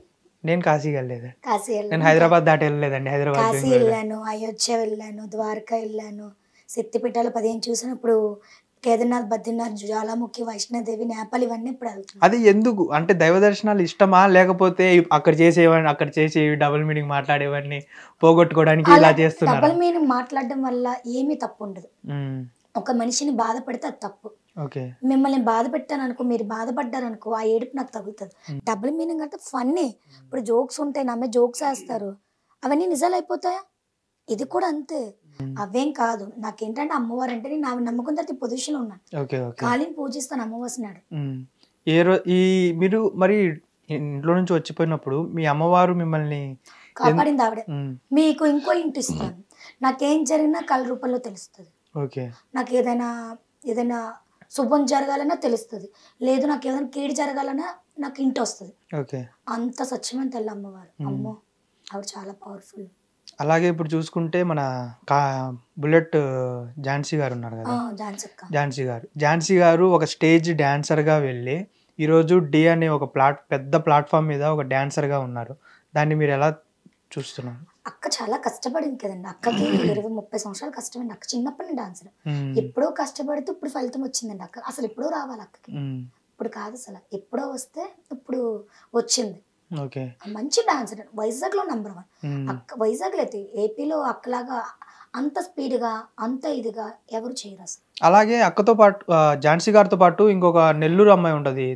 నేను కాశీకి వెళ్ళలేదు. కాశీ వెళ్ళాను. నేను హైదరాబాద్ దాటి వెళ్ళలేదండి. హైదరాబాద్ కాశీ వెళ్ళాను, అయోధ్య వెళ్ళాను, ద్వారకా వెళ్ళాను, శక్తిపీఠాలు 15 చూసినప్పుడు కేదార్నాథ్, బద్రీనాథ్, జ్వాలాముఖి, వైష్ణోదేవి, నేపాల్ ఇవన్నీ ఇప్పుడు వెళ్తాను. అది ఎందుకు అంటే దైవ దర్శనాలు ఇష్టమా, లేకపోతే అక్కడ చేసేవి డబుల్ మీనింగ్ మాట్లాడేవన్నీ పోగొట్టుకోవడానికి ఇలా చేస్తున్నారు? డబుల్ మీనింగ్ మాట్లాడడం వల్ల ఏమీ తప్పు ఉండదు. ఒక మనిషిని బాధ పెడితే అది తప్పు. మిమ్మల్ని బాధ పెట్టాను అనుకో, మీరు బాధపడ్డారు అనుకో, ఆ ఏడుపు నాకు తగ్గుతుంది. డబుల్ మీనింగ్ అంటే ఫన్నీ. ఇప్పుడు జోక్స్ ఉంటాయి, నమ్మే జోక్స్ వేస్తారు, అవన్నీ నిజాలు అయిపోతాయా? ఇది కూడా అంతే. అవేం కాదు. నాకేంటంటే అమ్మవారు అంటే నేను ఆమె నమ్మకం తర్వాత పొజిషన్ ఉన్నాను, కాళీని పూజిస్తాను, అమ్మవాసినాడు. మీరు మరి ఇంట్లో నుంచి వచ్చిపోయినప్పుడు మీ అమ్మవారు మిమ్మల్ని కాపాడింది ఆవిడే. మీకు ఇంకో ఇంటి ఇస్తాను, నాకేం జరిగినా కళ రూపంలో తెలుస్తుంది. నాకు ఏదైనా శుభం జరగాలన్నా తెలుస్తుంది, లేదు నాకు ఏదైనా కీడు జరగాలన్నా నాకు ఇంటి వస్తుంది. అంత స్వచ్ఛమైన తల్లి అమ్మవారు. అమ్మో, ఆవిడ చాలా పవర్ఫుల్. అలాగే ఇప్పుడు చూసుకుంటే మన బుల్లెట్ ఝాన్సీ గారు ఉన్నారు కదా, ఝాన్సీ గారు ఒక స్టేజ్ డాన్సర్గా వెళ్ళి ఈరోజు డి అనే ఒక పెద్ద ప్లాట్ఫామ్ మీద ఒక డాన్సర్గా ఉన్నారు. దాన్ని మీరు ఎలా చూస్తున్నారు? అక్క చాలా కష్టపడింది కదండి. అక్కకి 20-30 సంవత్సరాలు కష్టమైంది. అక్క చిన్నప్పటి నుంచి డాన్సర్, ఎప్పుడో కష్టపడితే ఇప్పుడు ఫలితం వచ్చిందండి. అక్క అసలు ఎప్పుడో రావాలి, అక్కకి ఇప్పుడు కాదు, అసలు ఎప్పుడో వస్తే ఇప్పుడు వచ్చింది. మంచి డాన్సర్, వైజాగ్ లో #1 అక్క. వైజాగ్ అయితే ఏపీలో అక్కలాగా అంత స్పీడ్ గా అంత ఇదిగా ఎవరు చేయరు అసలు. అలాగే అక్కతో పాటు ఝాన్సీ గారితో పాటు ఇంకొక నెల్లూరు అమ్మాయి ఉంటది,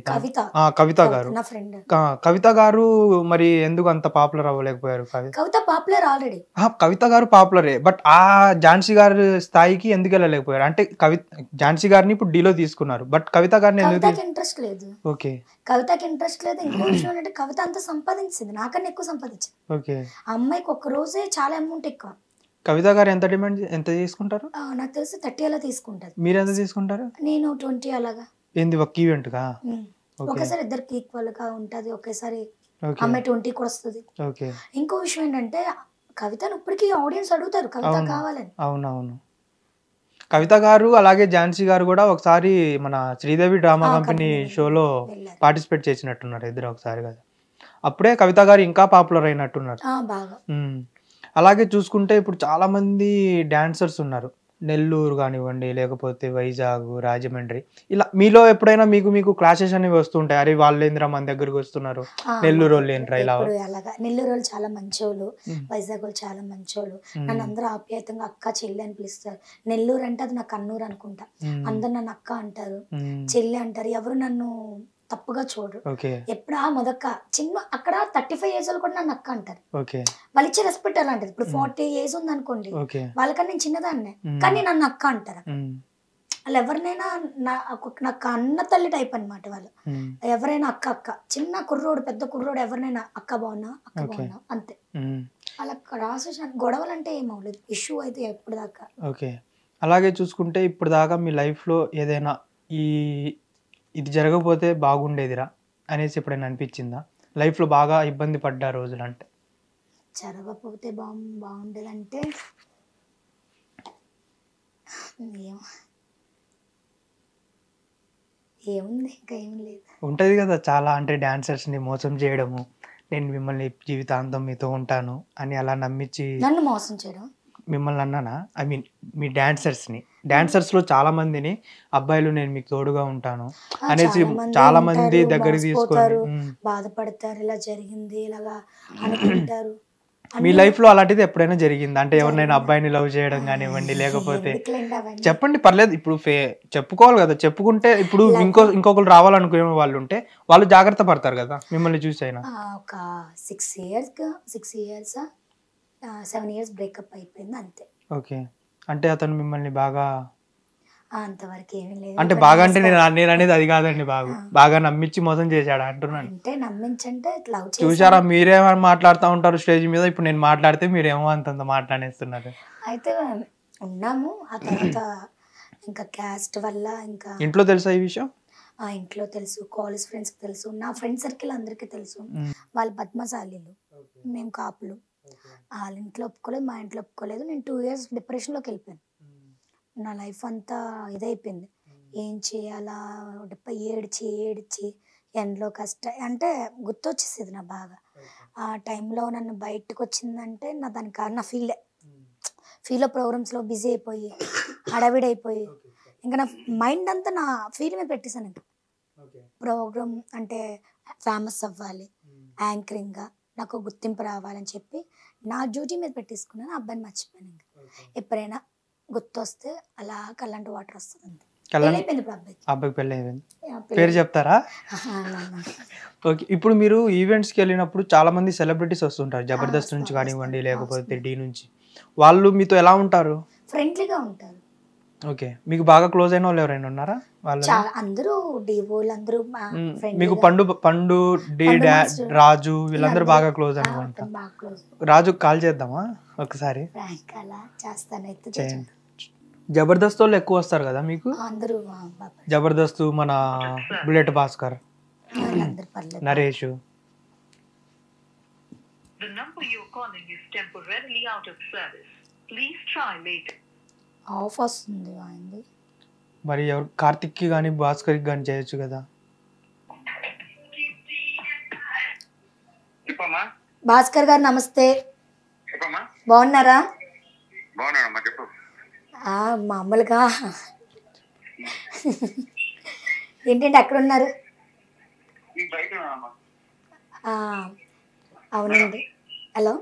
కవిత గారు, నా ఫ్రెండ్. కవిత గారు మరి ఎందుకు అంత పాపులర్ అవ్వలేకపోయారు? కవిత పాపులర్ ఆల్రెడీ. కవిత గారు పాపులరే, బట్ ఆ ఝాన్సీ గారి స్థాయికి ఎందుకు వెళ్ళలేకపోయారు? అంటే ఝాన్సీ గారిని ఇప్పుడు డీలో తీసుకున్నారు, బట్ కవిత గారిని ఎందుకు? ఇంట్రెస్ట్ లేదు. కవితకి ఇంట్రెస్ట్ లేదు. ఇంకో విషయం ఏంటంటే కవిత అంత సంపాదించింది, నాకన్నా ఎక్కువ సంపాదించింది. ఆ అమ్మాయికి ఒక రోజే చాలా అమౌంట్ ఎక్కువ. కవిత గారు ఎంత తీసుకుంటారు? నాకు తెలిసి 30 అలా తీసుకుంటారు. మీరు ఎంత తీసుకుంటారు? నేను 20 అలాగా. ఏంది ఒక ఈవెంట్ గా? ఒకేసారి ఇద్దరికి ఈక్వల్ గా ఉంటది, ఒకేసారి అమ్మాయి 20 కూడా వస్తుంది. ఇంకో విషయం ఏంటంటే కవితను ఇప్పటికీ ఆడియన్స్ అడుగుతారు కవిత కావాలని. అవునవును. కవిత గారు అలాగే ఝాన్సీ గారు కూడా ఒకసారి మన శ్రీదేవి డ్రామా కంపెనీ షోలో పార్టిసిపేట్ చేసినట్టున్నారు ఇద్దరు ఒకసారి కదా. అప్పుడే కవిత గారు ఇంకా పాపులర్ అయినట్టున్నారు. బాగా. అలాగే చూసుకుంటే ఇప్పుడు చాలా మంది డాన్సర్స్ ఉన్నారు, నెల్లూరు కానివ్వండి, లేకపోతే వైజాగ్, రాజమండ్రి ఇలా మీలో ఎప్పుడైనా మీకు క్లాషెస్ అనేవి వస్తుంటాయి? అరే వాళ్ళేంద్రా మన దగ్గరికి వస్తున్నారు, నెల్లూరు వాళ్ళు ఏంట్రా ఇలా? ఇప్పుడు అలాగా నెల్లూరు వాళ్ళు చాలా మంచోళ్ళు, వైజాగ్ వాళ్ళు చాలా మంచోళ్ళు. నన్ను అందరూ ఆప్యాయతంగా అక్క చెల్లి అని పిలుస్తారు. నెల్లూరు అంటే అది నా కన్నూరు అనుకుంటా. అందరు నన్ను అక్క అంటారు, చెల్లి అంటారు. ఎవరు నన్ను తప్పుగా చూడరు. ఎప్పుడు మొదక్క చిన్న అక్కడ 35 years వాళ్ళు కూడా నన్ను అక్క అంటారు. వాళ్ళు ఇచ్చే రెస్పెక్ట్ అలాంటిది. ఇప్పుడు 40 years ఉంది అనుకోండి, వాళ్ళకన్నా నేను చిన్నదాన్నే, కానీ నన్ను అక్క అంటారు. వాళ్ళు ఎవరినైనా నాకు అన్న తల్లి టైప్ అనమాట. వాళ్ళు ఎవరైనా అక్క అక్క, చిన్న కుర్రోడు పెద్ద కుర్రోడు ఎవరినైనా అక్క బాగున్నా అక్క బాగున్నా అంతే. అలా రాసేసాను. గొడవలు అంటే ఏమవలేదు, ఇష్యూ అయితే ఎప్పుడు దాకా. అలాగే చూసుకుంటే ఇప్పుడు దాకా మీ లైఫ్లో ఏదైనా ఇది జరగకపోతే బాగుండేదిరా అనేసి ఎప్పుడైనా అనిపించిందా? లైఫ్లో బాగా ఇబ్బంది పడ్డ రోజులు అంటే జరగకపోతే బాగుండేదంటే ఏముంది, ఇంకా ఏం లేదు. ఉంటుంది కదా చాలా, అంటే డాన్సర్స్ని మోసం చేయడము, నేను మిమ్మల్ని జీవితాంతం మీతో ఉంటాను అని అలా నమ్మించి నన్ను మోసం చేయడం. మిమ్మల్ని అన్నానా? ఐ మీన్ మీ డాన్సర్స్లో చాలా మందిని అబ్బాయిలు నేను మీకు తోడుగా ఉంటాను అనేసి చాలా మంది దగ్గరికి తీసుకొని బాధపడతారు, ఇలా జరిగింది ఇలాగా అనుకుంటారు. మీ లైఫ్ లో అలాంటిది ఎప్పుడైనా జరిగిందా? అంటే ఎవరినైనా అబ్బాయిని లవ్ చేయడం కానివ్వండి, లేకపోతే చెప్పండి పర్లేదు, ఇప్పుడు చెప్పుకోవాలి కదా, చెప్పుకుంటే ఇప్పుడు ఇంకొకరు రావాలనుకునే వాళ్ళు ఉంటే వాళ్ళు జాగ్రత్త పడతారు కదా మిమ్మల్ని చూసి. అయినా ఒక 6 years 7 years బ్రేకప్ అయిపోయింది అంతే. అంటే అతను మిమ్మల్ని బాగా అంతవరకు ఏమీ లేదు. అంటే బాగా అంటే నేను అనేది అది కాదండి, బాగా నమ్మించి మోసం చేశాడు అంటున్నాను. అంటే నమ్మించంటే చూసారా, మీరేమో మాట్లాడుతూ ఉంటారు స్టేజ్ మీద, ఇప్పుడు నేను మాట్లాడితే మీరేమో అంతంత మాట్లాడేస్తున్నారు. అయితే ఉన్నాము. ఆ తర్వాత ఇంకా క్యాస్ట్ వల్ల ఇంకా ఇంట్లో తెలుసా ఈ విషయం? ఇంట్లో తెలుసు, కాలేజ్ ఫ్రెండ్స్కి తెలుసు, నా ఫ్రెండ్ సర్కిల్ అందరికీ తెలుసు. వాళ్ళు పద్మశాలీలు, మేము కాపులు. వాళ్ళ ఇంట్లో ఒప్పుకోలేదు, మా ఇంట్లో ఒప్పుకోలేదు. నేను 2 years డిప్రెషన్లోకి వెళ్ళిపోయాను. నా లైఫ్ అంతా ఇదైపోయింది. ఏం చేయాలా ఏడ్చి ఎండలో అంటే గుర్తొచ్చేసేది నా బాగా. ఆ టైంలో నన్ను బయటకు వచ్చిందంటే దానికి కారణం ఫీల్లో ప్రోగ్రామ్స్లో బిజీ అయిపోయి హడావిడైపోయి ఇంకా నా మైండ్ అంతా నా ఫీల్ మీద పెట్టేశాను. ఇంకా ప్రోగ్రామ్ అంటే ఫేమస్ అవ్వాలి, యాంకరింగ్గా నాకు గుర్తింపు రావాలని చెప్పి నా డ్యూటీ మీద పెట్టేసుకున్నాను. అబ్బాయిని మర్చిపోయాను. ఇంకా ఎప్పుడైనా గుర్తొస్తే అలా కళ్ళంటి వాటర్ వస్తుంది. అబ్బాయికి పెళ్ళి అయిపోయింది. పేరు చెప్తారా? ఓకే. ఇప్పుడు మీరు ఈవెంట్స్కి వెళ్ళినప్పుడు చాలా మంది సెలబ్రిటీస్ వస్తుంటారు, జబర్దస్త్ నుంచి కానివ్వండి, లేకపోతే డి నుంచి. వాళ్ళు మీతో ఎలా ఉంటారు? ఫ్రెండ్లీగా ఉంటారు. ఓకే. మీకు బాగా క్లోజ్ అయిన వాళ్ళు ఎవరైనా ఉన్నారా? అందరూ డివోలు అందరూ మీకు పండు రాజు వీళ్ళందరూ బాగా క్లోజ్ అనుకుంటా. రాజు కాల్ చేద్దామా ఒకసారి? చేయండి. జబర్దస్త్ వాళ్ళు ఎక్కువ వస్తారు కదా మీకు? జబర్దస్త్ మన బుల్లెట్ భాస్కర్, నరేష్. ఆఫ్ వస్తుంది. మరి ఎవరు కార్తిక్కి కానీ భాస్కర్కి కానీ చేయొచ్చు కదా? భాస్కర్ గారు నమస్తే, బాగున్నారా? మామూలుగా ఏంటంటే అక్కడ ఉన్నారు? అవునండి. హలో,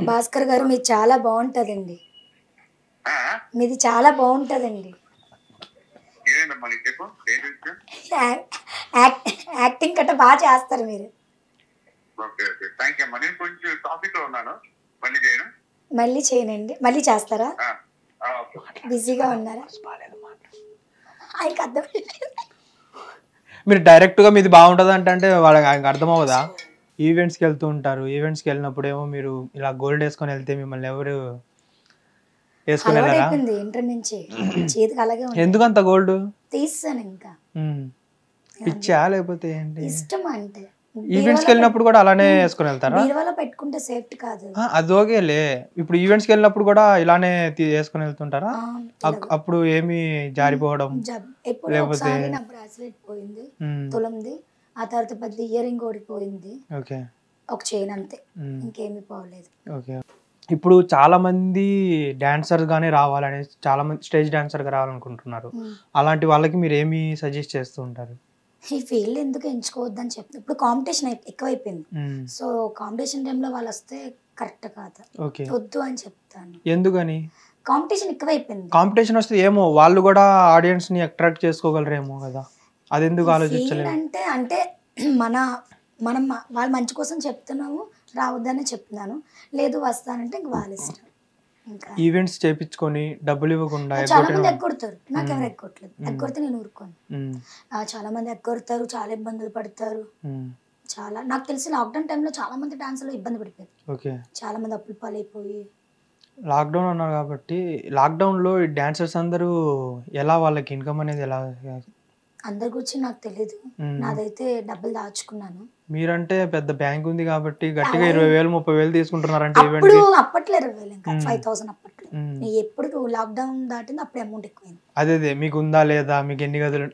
భాస్కర్ గారు మీది చాలా బాగుంటుందండి, మీది చాలా బాగుంటుందండి. యాక్టింగ్ కట్ట బాగా చేస్తారు మీరు. మళ్ళీ చేయనండి, మళ్ళీ చేస్తారా? బిజీగా ఉన్నారా? ఆయనకి అర్థం. మీరు డైరెక్ట్గా మీది బాగుంటుంది అంటే వాళ్ళకి ఆయనకు అర్థం అవ్వదా? ఈవెంట్స్కి వెళ్తూ ఉంటారు, ఈవెంట్స్కి వెళ్ళినప్పుడు ఏమో మీరు ఇలా గోల్డ్ వేసుకొని వెళ్తే మిమ్మల్ని ఎవరు వేసుకుని వెళ్ళారా? ఎందుకంత గోల్డ్ తీసాను, ఇంకా పిచ్చా లేకపోతే ఏంటి? ఇష్టం. అంటే ఈవెంట్స్కి వెళ్ళినప్పుడు కూడా అలానే వేసుకుని వెళ్తారా? బీరువాలో పెట్టుకుంటే సేఫ్టీ కాదు. అది ఓకేలే. ఇప్పుడు ఈవెంట్స్కి వెళ్ళినప్పుడు కూడా ఇలానే వేసుకుని వెళ్తుంటారా? అప్పుడు ఏమి జారిపోవడం లేకపోతే? నా బ్రాస్లెట్ పోయింది తులంది, ఆ తర్వాత పెద్ద ఇయర్ రింగ్ ఓడిపోయింది. ఓకే. ఒక చైన్ అంతే, ఇంకేమీ పోలేదు. ఓకే. ఇప్పుడు చాలా మంది డాన్సర్ గానే రావాలని, చాలా మంది స్టేజ్ డాన్సర్ గా రావాలనుకుంటున్నారు. అలాంటి వాళ్ళకి మీరు ఏమి సజెస్ట్ చేస్తూ ఉంటారు? ఈ ఫీల్డ్ ఎందుకు ఎంచుకోవద్దని చెప్తాను. ఇప్పుడు కాంపిటీషన్ ఎక్కువైపోయింది. సో కాంపిటీషన్ టైంలో వాళ్ళు వస్తే కరెక్ట్ కాదు, వద్దు అని చెప్తాను. ఎందుకని? కాంపిటీషన్ ఎక్కువైపోయింది. కాంపిటీషన్ వస్తే ఏమో వాళ్ళు కూడా ఆడియన్స్ ని అట్రాక్ట్ చేసుకోగలరేమో కదా, అది ఎందుకు ఆలోచించలేదు? అంటే మనం వాళ్ళ మంచి కోసం చెప్తున్నాము, రావద్దనే చెప్తున్నాను. లేదు వస్తానంటే ఇంక వాళ్ళ ఇష్టం. ఇంకా ఈవెంట్స్ చేపించుకొని డబ్బులు ఇవ్వకుండా చాలా మంది ఎగ్గొడతారు. నాకు ఎవరు ఎగ్గొట్టలేదు. ఎగ్గొడితే నేను ఊరుకోను. చాలా మంది ఎగ్గొడతారు, చాలా ఇబ్బందులు పడతారు. చాలా నాకు తెలిసి లాక్డౌన్ టైంలో చాలా మంది డాన్సులు ఇబ్బంది పడిపోయారు. చాలా మంది అప్పులు పాలైపోయి. లాక్డౌన్ అన్నారు కాబట్టి, లాక్డౌన్ లో డాన్సర్స్ అందరూ ఎలా, వాళ్ళకి ఇన్కమ్ అనేది ఎలా? అందరి గురించి నాకు తెలీదు, నాదైతే డబ్బులు దాచుకున్నాను. మీరంటే పెద్ద బ్యాంక్ ఉంది కాబట్టి గట్టిగా 20,000 30,000 తీసుకుంటున్నారంటే అప్పట్లో 20,000 ఇంకా 5,000 అప్పట్లో. ఎప్పుడు లాక్డౌన్ దాటింది అప్పుడు అమౌంట్ ఎక్కువైంది. అదే మీకు ఉందా లేదా, మీకు ఎన్ని గదులు,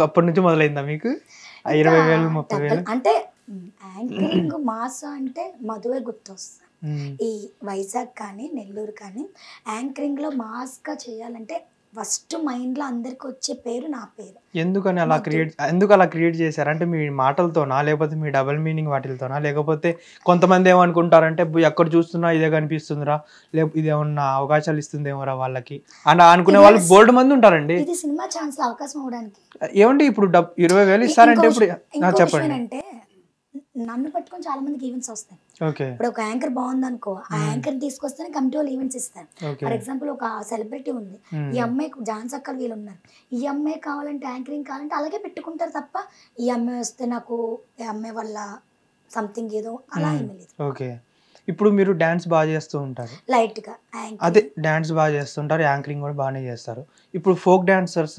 అప్పటి నుంచి మొదలైందా మీకు 20,000 30,000? అంటే యాంకరింగ్ మాస్ అంటే మధువే గుర్తొస్తా. ఈ వైజాగ్ కానీ నెల్లూరు కానీ యాంకరింగ్ లో మాస్ గా చేయాలంటే ఫస్ట్ మైండ్ లో అందరికి వచ్చే పేరు నా పేరు. ఎందుకు అలా క్రియేట్ చేశారు? అంటే మీ మాటలతోనా, లేకపోతే మీ డబుల్ మీనింగ్ వాటితోనా, లేకపోతే కొంతమంది ఏమనుకుంటారంటే ఎక్కడ చూస్తున్నా ఇదే కనిపిస్తుందిరా, లేకపోతే ఇదేమన్నా అవకాశాలు ఇస్తుందేమోరా వాళ్ళకి అని అనుకునే వాళ్ళు బోల్డ్ మంది ఉంటారండి. ఇది సినిమా ఛాన్స్ లో అవకాశం అవడానికి ఏమండి ఇప్పుడు 20,000 ఇస్తారంటే ఇప్పుడు చెప్పండి. అంటే నన్ను పట్టుకొని చాలా మందికి ఈవెంట్స్ వస్తాయి. ఇప్పుడు ఒక యాంకర్ బాగుంది అనుకో, ఆ యాంకర్ తీసుకొస్తేనే కమిటీ వాళ్ళు ఈవెంట్స్ ఇస్తారు. ఫర్ ఎగ్జాంపుల్ ఒక సెలబ్రిటీ ఉంది, ఈ అమ్మాయికి ఝాన్సీ అక్కలు వీళ్ళు ఉన్నారు, ఈ అమ్మాయి కావాలంటే యాంకరింగ్ కావాలంటే అలాగే పెట్టుకుంటారు తప్ప ఈ అమ్మాయి వస్తే నాకు ఈ అమ్మాయి వల్ల సంథింగ్ ఏదో అలా ఏమీ లేదు. ఇప్పుడు మీరు డాన్స్ బాగా చేస్తూ ఉంటారు, లైట్ గా. అదే డాన్స్ బాగా చేస్తుంటారు, యాంకరింగ్ కూడా బాగానే చేస్తారు. ఇప్పుడు ఫోక్ డాన్సర్స్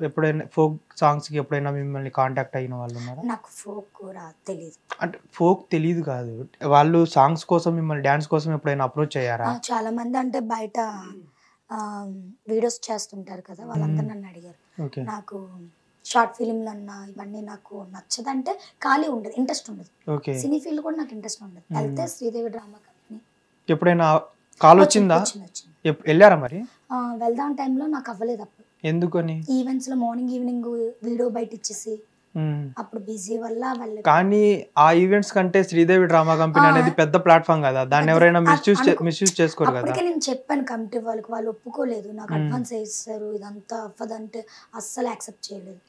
ఎప్పుడైనా, ఫోక్ సాంగ్స్ కి ఎప్పుడైనా మిమ్మల్ని కాంటాక్ట్ అయిన వాళ్ళు ఉన్నారా? నాకు ఫోక్ తెలియదు. అంటే ఫోక్ తెలియదు కాదు, వాళ్ళు సాంగ్స్ కోసం మిమ్మల్ని డాన్స్ కోసం ఎప్పుడైనా అప్రోచ్ అయ్యారా? చాలా మంది అంటే బయట వీడియోస్ చేస్తుంటారు కదా, వాళ్ళందరూ నన్ను అడిగారు. నాకు షార్ట్ ఫిల్మ్లు అన్నా ఇవన్నీ నాకు నచ్చదంటే ఖాళీ ఉండదు, ఇంట్రెస్ట్ ఉండదు. సినీ ఫీల్డ్ కూడా నాకు ఇంట్రెస్ట్ ఉండదు. వెళ్తే శ్రీదేవి డ్రామా కంపెనీ ఎప్పుడైనా కాల్ వచ్చిందా? వెళ్ళారా మరి? వెళ్దాం టైంలో నాకు అవ్వలేదు అప్పుడు. ఎందుకని? ఈవెంట్స్ లో మార్నింగ్ ఈవినింగ్ వీడియో బయట ఇచ్చేసి అప్పుడు బిజీ వల్ల వెళ్ళలేదు. కానీ ఆ ఈవెంట్స్ కంటే శ్రీదేవి డ్రామా కంపెనీ అనేది పెద్ద ప్లాట్ఫామ్ కదా, దాన్ని ఎవరైనా మిస్యూజ్ చేసుకోరు కదా. నేను చెప్పాను కమిటీ వాళ్ళకి, వాళ్ళు ఒప్పుకోలేదు. నాకు అడ్వాన్స్ ఇస్తారు, ఇదంతా అవ్వదంటే అస్సలు యాక్సెప్ట్ చేయలేదు.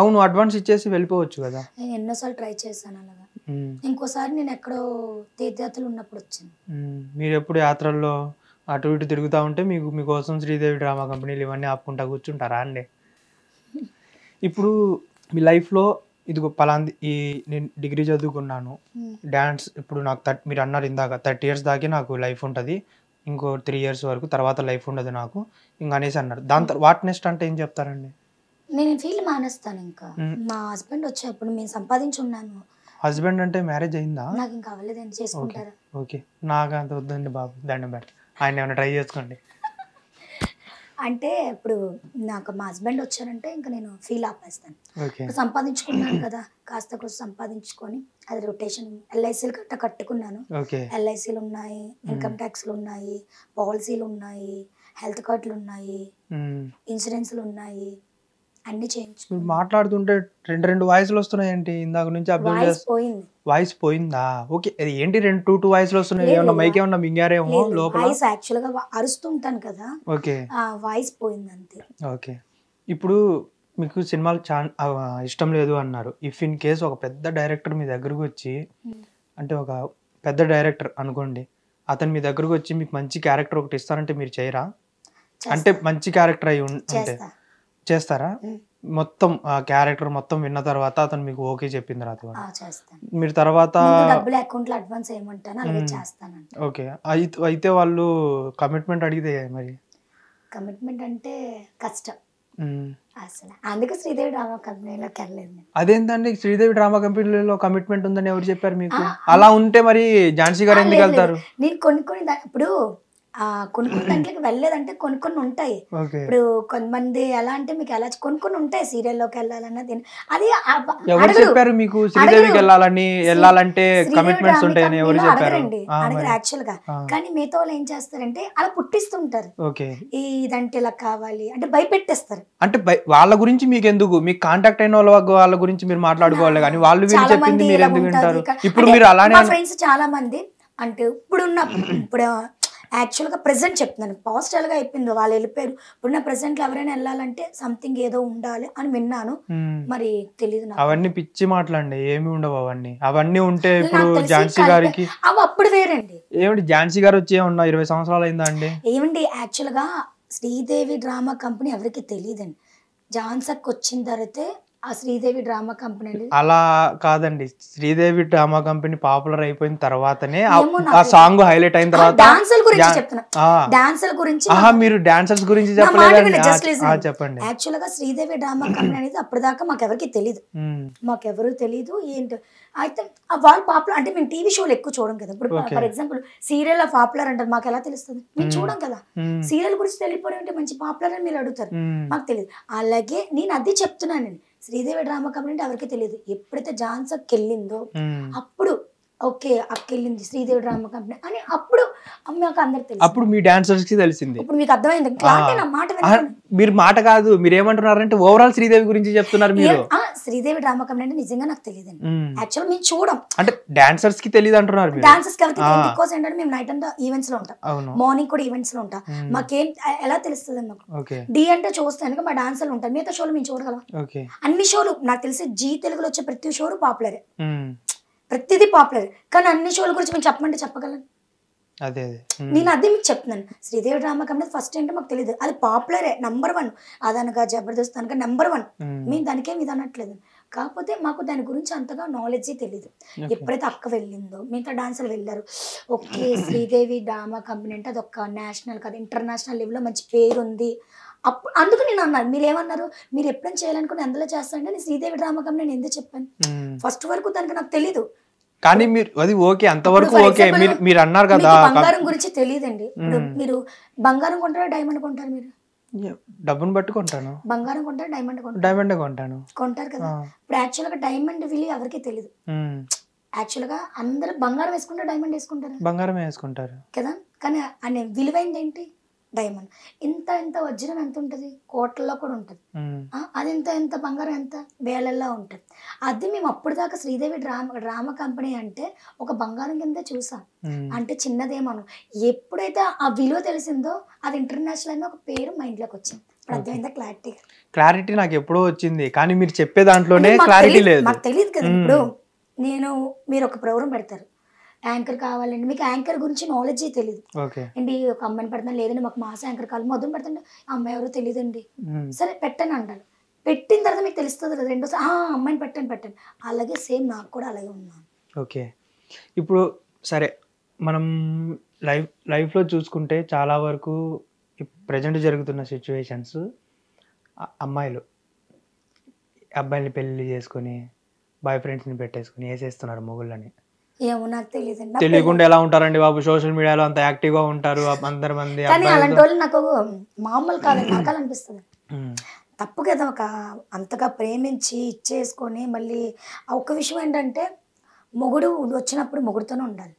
అవును, అడ్వాన్స్ ఇచ్చేసి వెళ్ళిపోవచ్చు కదా. నేను ఎన్నోసార్లు ట్రై చేశాను అలాగా. ఇంకోసారి నేను ఎక్కడో తీర్థయాత్రలు ఉన్నప్పుడు వచ్చింది. మీరు ఎప్పుడు యాత్రల్లో అటు ఇటు తిరుగుతూ ఉంటే మీకోసం శ్రీదేవి డ్రామా కంపెనీలు ఇవన్నీ ఆపుకుంటా కూర్చుంటారా అండి? ఇప్పుడు మీ లైఫ్లో ఇదిగో పలాంది, నేను డిగ్రీ చదువుకున్నాను, డ్యాన్స్ ఇప్పుడు నాకు మీరు అన్నారు ఇందాక 30 years దాకే నాకు లైఫ్ ఉంటుంది, ఇంకో 3 years వరకు తర్వాత లైఫ్ ఉండదు నాకు ఇంకా అనేసి అన్నారు. దాని తర్వాత వాట్ నెక్స్ట్ అంటే ఏం చెప్తారండి? నేను ఫీల్డ్ మానేస్తాను. ఇంకా మా హస్బెండ్ వచ్చేప్పుడు నేను సంపాదించున్నాను. హస్బెండ్ అంటే మ్యారేజ్ అయిందా? నాకు ఇంకా అవ్వలేదండి, చేసుకుంటారా? ఓకే, నాకు అంత వద్దండి బాబు, దండం పెట్టి ఆయన ఏమైనా ట్రై చేసుకోండి. అంటే ఇప్పుడు నాకు మా హస్బెండ్ వచ్చారంటే ఇంకా నేను ఫీల్ ఆపేస్తాను. సంపాదించుకున్నాను కదా, కాస్త కొంచెం సంపాదించుకొని అది రొటేషన్ ఎల్ఐసీలు కట్టుకున్నాను. ఎల్ఐసీలు ఉన్నాయి, ఇన్కమ్ ట్యాక్స్లు ఉన్నాయి, పాలసీలు ఉన్నాయి, హెల్త్ కార్డులు ఉన్నాయి, ఇన్సూరెన్స్లు ఉన్నాయి, అన్ని చేయించు. మాట్లాడుతుంటే రెండు వాయిస్లు వస్తున్నాయండి ఇందాక నుంచి అబ్జర్వ్ చేస్తాను. వాయిస్ పోయిందా? ఓకే, అది ఏంటి 2 వాయిస్లు వస్తున్నాయి? ఏమన్నా మైక్ ఏమన్నా మింగారేమో లోపల? వాయిస్ యాక్చువల్ గా అరుస్తుంటాను కదా, ఓకే, వాయిస్ పోయింది అంతే. ఓకే, ఇప్పుడు మీకు సినిమాలు ఇష్టం లేదు అన్నారు. ఇఫ్ ఇన్ కేస్ ఒక పెద్ద డైరెక్టర్ మీ దగ్గరకు వచ్చి, అంటే ఒక పెద్ద డైరెక్టర్ అనుకోండి, అతను మీ దగ్గరకు వచ్చి మీకు మంచి క్యారెక్టర్ ఒకటి ఇస్తారంటే మీరు చేయరా? అంటే మంచి క్యారెక్టర్ అయి ఉంటే చేస్తారా? మొత్తం క్యారెక్టర్ మొత్తం విన్న తర్వాత అతను మీకు ఓకే చెప్పిన తర్వాత మీరు తర్వాత ఓకే అయితే వాళ్ళు కమిట్మెంట్ అడిగితే మరి? కమిట్మెంట్ అంటే కష్టం అసలు, అందుకే శ్రీదేవి డ్రామా కంపెనీలోకి వెళ్ళలేదు. అదేంటండి శ్రీదేవి డ్రామా కంపెనీలో కమిట్మెంట్ ఉందని ఎవరు చెప్పారు మీకు? అలా ఉంటే మరి ఝాన్సీ గారు ఎందుకు వెళ్తారు? నేను కొన్ని ఇప్పుడు కొన్ని దాంట్లోకి వెళ్ళలేదంటే కొన్ని ఉంటాయి. ఇప్పుడు కొంతమంది ఎలా అంటే మీకు ఎలా కొన్ని ఉంటాయి సీరియల్లోకి వెళ్ళాలన్నది. అది ఎవరు చెప్పారు మీకు శ్రీదేవికి వెళ్ళాలంటే కమిట్మెంట్స్ ఉంటాయని ఎవరు చెప్పారు? అడగరు యాక్చువల్ గా. కానీ మిగతా వాళ్ళు ఏం చేస్తారంటే అలా పుట్టిస్తుంటారు. ఇదంటే ఇలా కావాలి అంటే భయపెట్టేస్తారు. అంటే వాళ్ళ గురించి మీకు ఎందుకు? మీకు కాంటాక్ట్ అయిన వాళ్ళ గురించి మీరు మాట్లాడుకోవాలి కానీ వాళ్ళు వీళ్ళు చెప్పింది మీరు ఎందుకు వింటారు? ఇప్పుడు మీరు అలానే ఫ్రెండ్స్ చాలా మంది అంటే ఇప్పుడు యాక్చువల్గా ప్రెసెంట్ చెప్తున్నాను, పాజిటివ్గా అయిపోయింది, వాళ్ళు వెళ్ళిపోయారు. ఇప్పుడున్న ప్రెసెంట్లో ఎవరైనా వెళ్ళాలంటే సంథింగ్ ఏదో ఉండాలి అని విన్నాను, మరి తెలియదు. అవన్నీ పిచ్చి మాటలండి, ఏమి ఉండవు అవన్నీ ఉంటే ఇప్పుడు ఝాన్సీ గారికి అవి అప్పుడు వేరండి. ఏమిటి ఝాన్సీ గారు వచ్చి ఏమన్నా 20 సంవత్సరాలు అయిందా అండి? ఏమండి యాక్చువల్గా శ్రీదేవి డ్రామా కంపెనీ ఎవరికి తెలియదండి. ఝాన్సీకి వచ్చిన తర్వాతే ఆ శ్రీదేవి డ్రామా కంపెనీ. అలా కాదండి, శ్రీదేవి డ్రామా కంపెనీ పాపులర్ అయిపోయిన తర్వాతనే ఆ సాంగ్ హైలైట్ అయిన తర్వాత డాన్సర్ గురించి చెప్తున్నా. డాన్సర్ గురించి మీరు డాన్సర్స్ గురించి చెప్పలేదు. చెప్పండి. యాక్చువల్ గా శ్రీదేవి డ్రామా కంపెనీ అనేది అప్పటిదాకా మాకెవరికి తెలియదు, మాకెవరు తెలియదు. ఏంటో అయితే వాళ్ళు పాపులర్ అంటే మేము టీవీ షోలు ఎక్కువ చూడం కదా. ఇప్పుడు ఫర్ ఎగ్జాంపుల్ సీరియల్ పాపులర్ అంటారు, మాకు ఎలా తెలుస్తుంది? మేము చూడం కదా. సీరియల్ గురించి తెలియపోవడం అంటే మంచి పాపులర్ అని మీరు అడుగుతారు, మాకు తెలియదు. అలాగే నేను అది చెప్తున్నాను, శ్రీదేవి డ్రామా కంపెనీ అంటే ఎవరికి తెలియదు. ఎప్పుడైతే ఝాన్సీకి వెళ్ళిందో అప్పుడు ఓకే అక్కెళ్ళింది శ్రీదేవి డ్రామా కంపెనీ అని అప్పుడు మాకు అందరికి తెలిసింది. అప్పుడు మీ డాన్సర్స్ కి తెలిసింది. ఇప్పుడు మీకు అర్థమైంది. మీరు మాట కాదు, మీరు ఏమంటున్నారంటే ఓవరాల్ శ్రీదేవి గురించి చెప్తున్నారు మీరు. శ్రీదేవి డ్రామా కంపెనీ అంటే నిజంగా నాకు తెలియదండి. యాక్చువల్ మేము చూడం అంటే డాన్సర్స్ కి తెలియదు అంటున్నారు. డాన్సర్స్ కి ఎవరికి తెలియదు, బికాస్ ఏంటంటే మేము నైట్ అంతా ఈవెంట్స్ లో ఉంటాం, మార్నింగ్ కూడా ఈవెంట్స్ లో ఉంటాం. మాకేం ఎలా తెలుస్తుంది మాకు? డి అంటే చూస్తాను, మా డాన్సర్లు ఉంటారు. మిగతా షోలు మేము చూడగలం. అన్ని షోలు నాకు తెలిసి జీ తెలుగులో వచ్చే ప్రతి షోలు పాపులరే, ప్రతిదీ పాపులర్. కానీ అన్ని షోల గురించి మేము చెప్పమంటే చెప్పగలను. నేను అదే మీకు చెప్తున్నాను. శ్రీదేవి డ్రామా కంపెనీ ఫస్ట్ ఏంటో మాకు తెలియదు, అది పాపులరే, నెంబర్ 1. అదనగా జబర్దస్త్ అనగా నెంబర్ 1. మేము దానికేం ఇది అనట్లేదు, కాకపోతే మాకు దాని గురించి అంతగా నాలెడ్జే తెలియదు. ఎప్పుడైతే అక్క వెళ్ళిందో మిగతా డాన్సర్లు వెళ్ళారు, ఓకే శ్రీదేవి డ్రామా కంపెనీ అంటే అది ఒక నేషనల్ కాదు ఇంటర్నేషనల్ లెవెల్లో మంచి పేరు ఉంది. అప్పుడు అందుకు నేను అన్నాను, మీరు ఏమన్నారు, మీరు ఎప్పుడైనా చేయాలనుకుని ఎందులో చేస్తానంటే నేను శ్రీదేవి డ్రామా కంపెనీ నేను ఎందుకు చెప్పాను. ఫస్ట్ వరకు దానికి నాకు తెలీదు, కానీ మీరు అది ఓకే అంతవరకు ఓకే మీరు అన్నారు కదా. బంగారం గురించి తెలియదండి. ఇప్పుడు మీరు బంగారం కొంటారా డైమండ్ కొంటారు? మీరు డబ్బును పట్టుకుంటాను. బంగారం కొంటారు డైమండ్ కొంటారు కదా. ఇప్పుడు యాక్చువల్ గా డైమండ్ విలువ ఎవరికి తెలియదు. యాక్చువల్ గా అందరూ బంగారం వేసుకుంటారు, డైమండ్ వేసుకుంటారు, బంగారం వేసుకుంటారు కదా. కానీ అనే విలువైంది ఏంటి? డైమండ్. ఇంత వజ్రం ఎంత ఉంటుంది? కోట్లలో కూడా ఉంటుంది. అది ఎంత బంగారం ఎంత వేలల్లో ఉంటుంది. అది మేము అప్పుడు దాకా శ్రీదేవి డ్రామా కంపెనీ అంటే ఒక బంగారం కింద చూసాం, అంటే చిన్నదేమను. ఎప్పుడైతే ఆ విలువ తెలిసిందో అది ఇంటర్నేషనల్ అయిన ఒక పేరు మైండ్ లోకి వచ్చింది. అర్థమైందా? క్లారిటీ నాకు ఎప్పుడో వచ్చింది, కానీ మీరు చెప్పే దాంట్లోనే క్లారిటీ లేదు. మాకు తెలియదు కదా. ఇప్పుడు మీరు ఒక ప్రోగ్రామ్ పెడతారు, యాంకర్ కావాలండి, మీకు యాంకర్ గురించి నాలెడ్జ్ తెలియదు అండి. ఒక అమ్మాయిని పెడతాను, లేదండి మాకు మాస్ యాంకర్ కావాలి, మొదలు పెడతాండి, అమ్మాయి ఎవరో తెలియదండి, సరే పెట్టండి అంటారు. పెట్టిన తర్వాత మీకు తెలుస్తుంది కదా, రెండోసారి అమ్మాయిని పెట్టండి. అలాగే సేమ్ నాకు కూడా అలాగే ఉన్నాను. ఓకే, ఇప్పుడు సరే మనం లైఫ్లో చూసుకుంటే చాలా వరకు ప్రజెంట్ జరుగుతున్న సిచ్యువేషన్స్, అమ్మాయిలు అబ్బాయిని పెళ్లి చేసుకొని బాయ్ ఫ్రెండ్స్ని పెట్టేసుకుని వేసేస్తున్నారు మొగుళ్ళని. ఏమో నాకు తెలియదండి. తెలియకుండా ఎలా ఉంటారండి బాబు, సోషల్ మీడియాలో అంత యాక్టివ్ గా ఉంటారు అందరి మంది. కానీ అలాంటి వాళ్ళు నాకు మామూలు కాదండి, నరకాలనిపిస్తుంది. తప్పు కదా, ఒక అంతగా ప్రేమించి ఇచ్చేసుకొని మళ్ళీ ఒక విషయం ఏంటంటే మొగుడు వచ్చినప్పుడు మొగుడుతోనే ఉండాలి.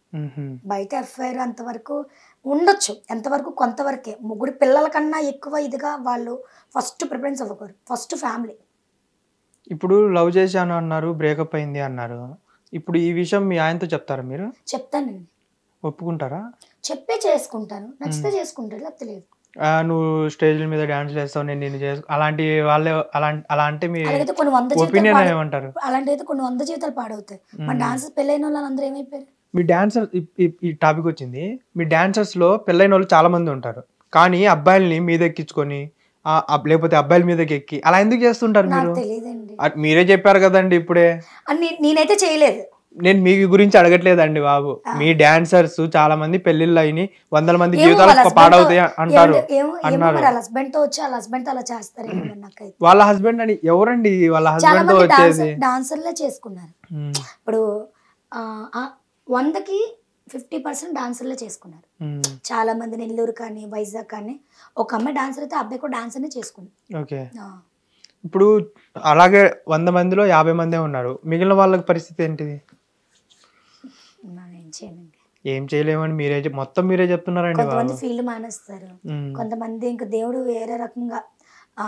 బయట ఎఫ్ఐఆర్ అంతవరకు ఉండొచ్చు, ఎంతవరకు కొంతవరకే. మొగుడు పిల్లల కన్నా ఎక్కువ ఇదిగా వాళ్ళు ఫస్ట్ ప్రిఫరెన్స్ ఇవ్వకూడదు, ఫస్ట్ ఫ్యామిలీ. ఇప్పుడు లవ్ చేశాను అన్నారు, బ్రేకప్ అయింది అన్నారు, ఇప్పుడు ఈ విషయం మీ ఆయనతో చెప్తారా మీరు? చెప్తానండి. ఒప్పుకుంటారా? చెప్పే చేసుకుంటాను, నచ్చితే చేసుకుంటాడు, లేకపోతే లేదు. నువ్వు స్టేజ్ మీద డాన్స్ చేస్తావు, నేను నిన్ను అలాంటి వాళ్ళే అలా అంటే మీ ఒపీనియన్ ఏమంటారు? అలాంటి అయితే కొన్ని 100 జీవితాలు పాడవుతాయి. మా డాన్సర్స్ పెళ్ళైన వాళ్ళు అందరూ ఏమైపోయారు? మీ డాన్సర్ ఈ టాపిక్ వచ్చింది, మీ డాన్సర్స్ లో పెళ్ళైన వాళ్ళు చాలా మంది ఉంటారు, కానీ అబ్బాయిల్ని మీద ఎక్కించుకొని లేకపోతే అబ్బాయిల మీదకి ఎక్కి అలా ఎందుకు చేస్తుంటారు మీరు? మీరే చెప్పారు కదండి ఇప్పుడే. నేనైతే చేయలేదు. నేను మీ గురించి అడగట్లేదండి బాబు, మీ డాన్సర్స్ చాలా మంది పెళ్లిళ్ళు అయిన 100 మంది జీవితాలు పాడవుతాయి అంటారు అన్నారు. వాళ్ళ హస్బెండ్ అని ఎవరండి? వాళ్ళ హస్బెండ్ తో వచ్చేది డాన్సర్లే చేసుకున్నారు. ఇప్పుడు 100కి 50% డాన్సర్లే చేసుకున్నారు. చాలా మంది నెల్లూరు కానీ వైజాగ్ కానీ ఒక అమ్మాయి డాన్సర్ అయితే అబ్బాయి కూడా డాన్సర్నే చేసుకుంది. ఓకే. ఇప్పుడు అలాగే 100 మందిలో 50 మందే ఉన్నారు, మిగిలిన వాళ్ళకి పరిస్థితి ఏంటిది? ఏం చేయలేండి, ఏం చేయలేమని మొత్తం మీరే చెప్తున్నారండి. కొంతమంది ఫీల్డ్ మానేస్తారు, కొంతమంది ఇంకా దేవుడు వేరే రకంగా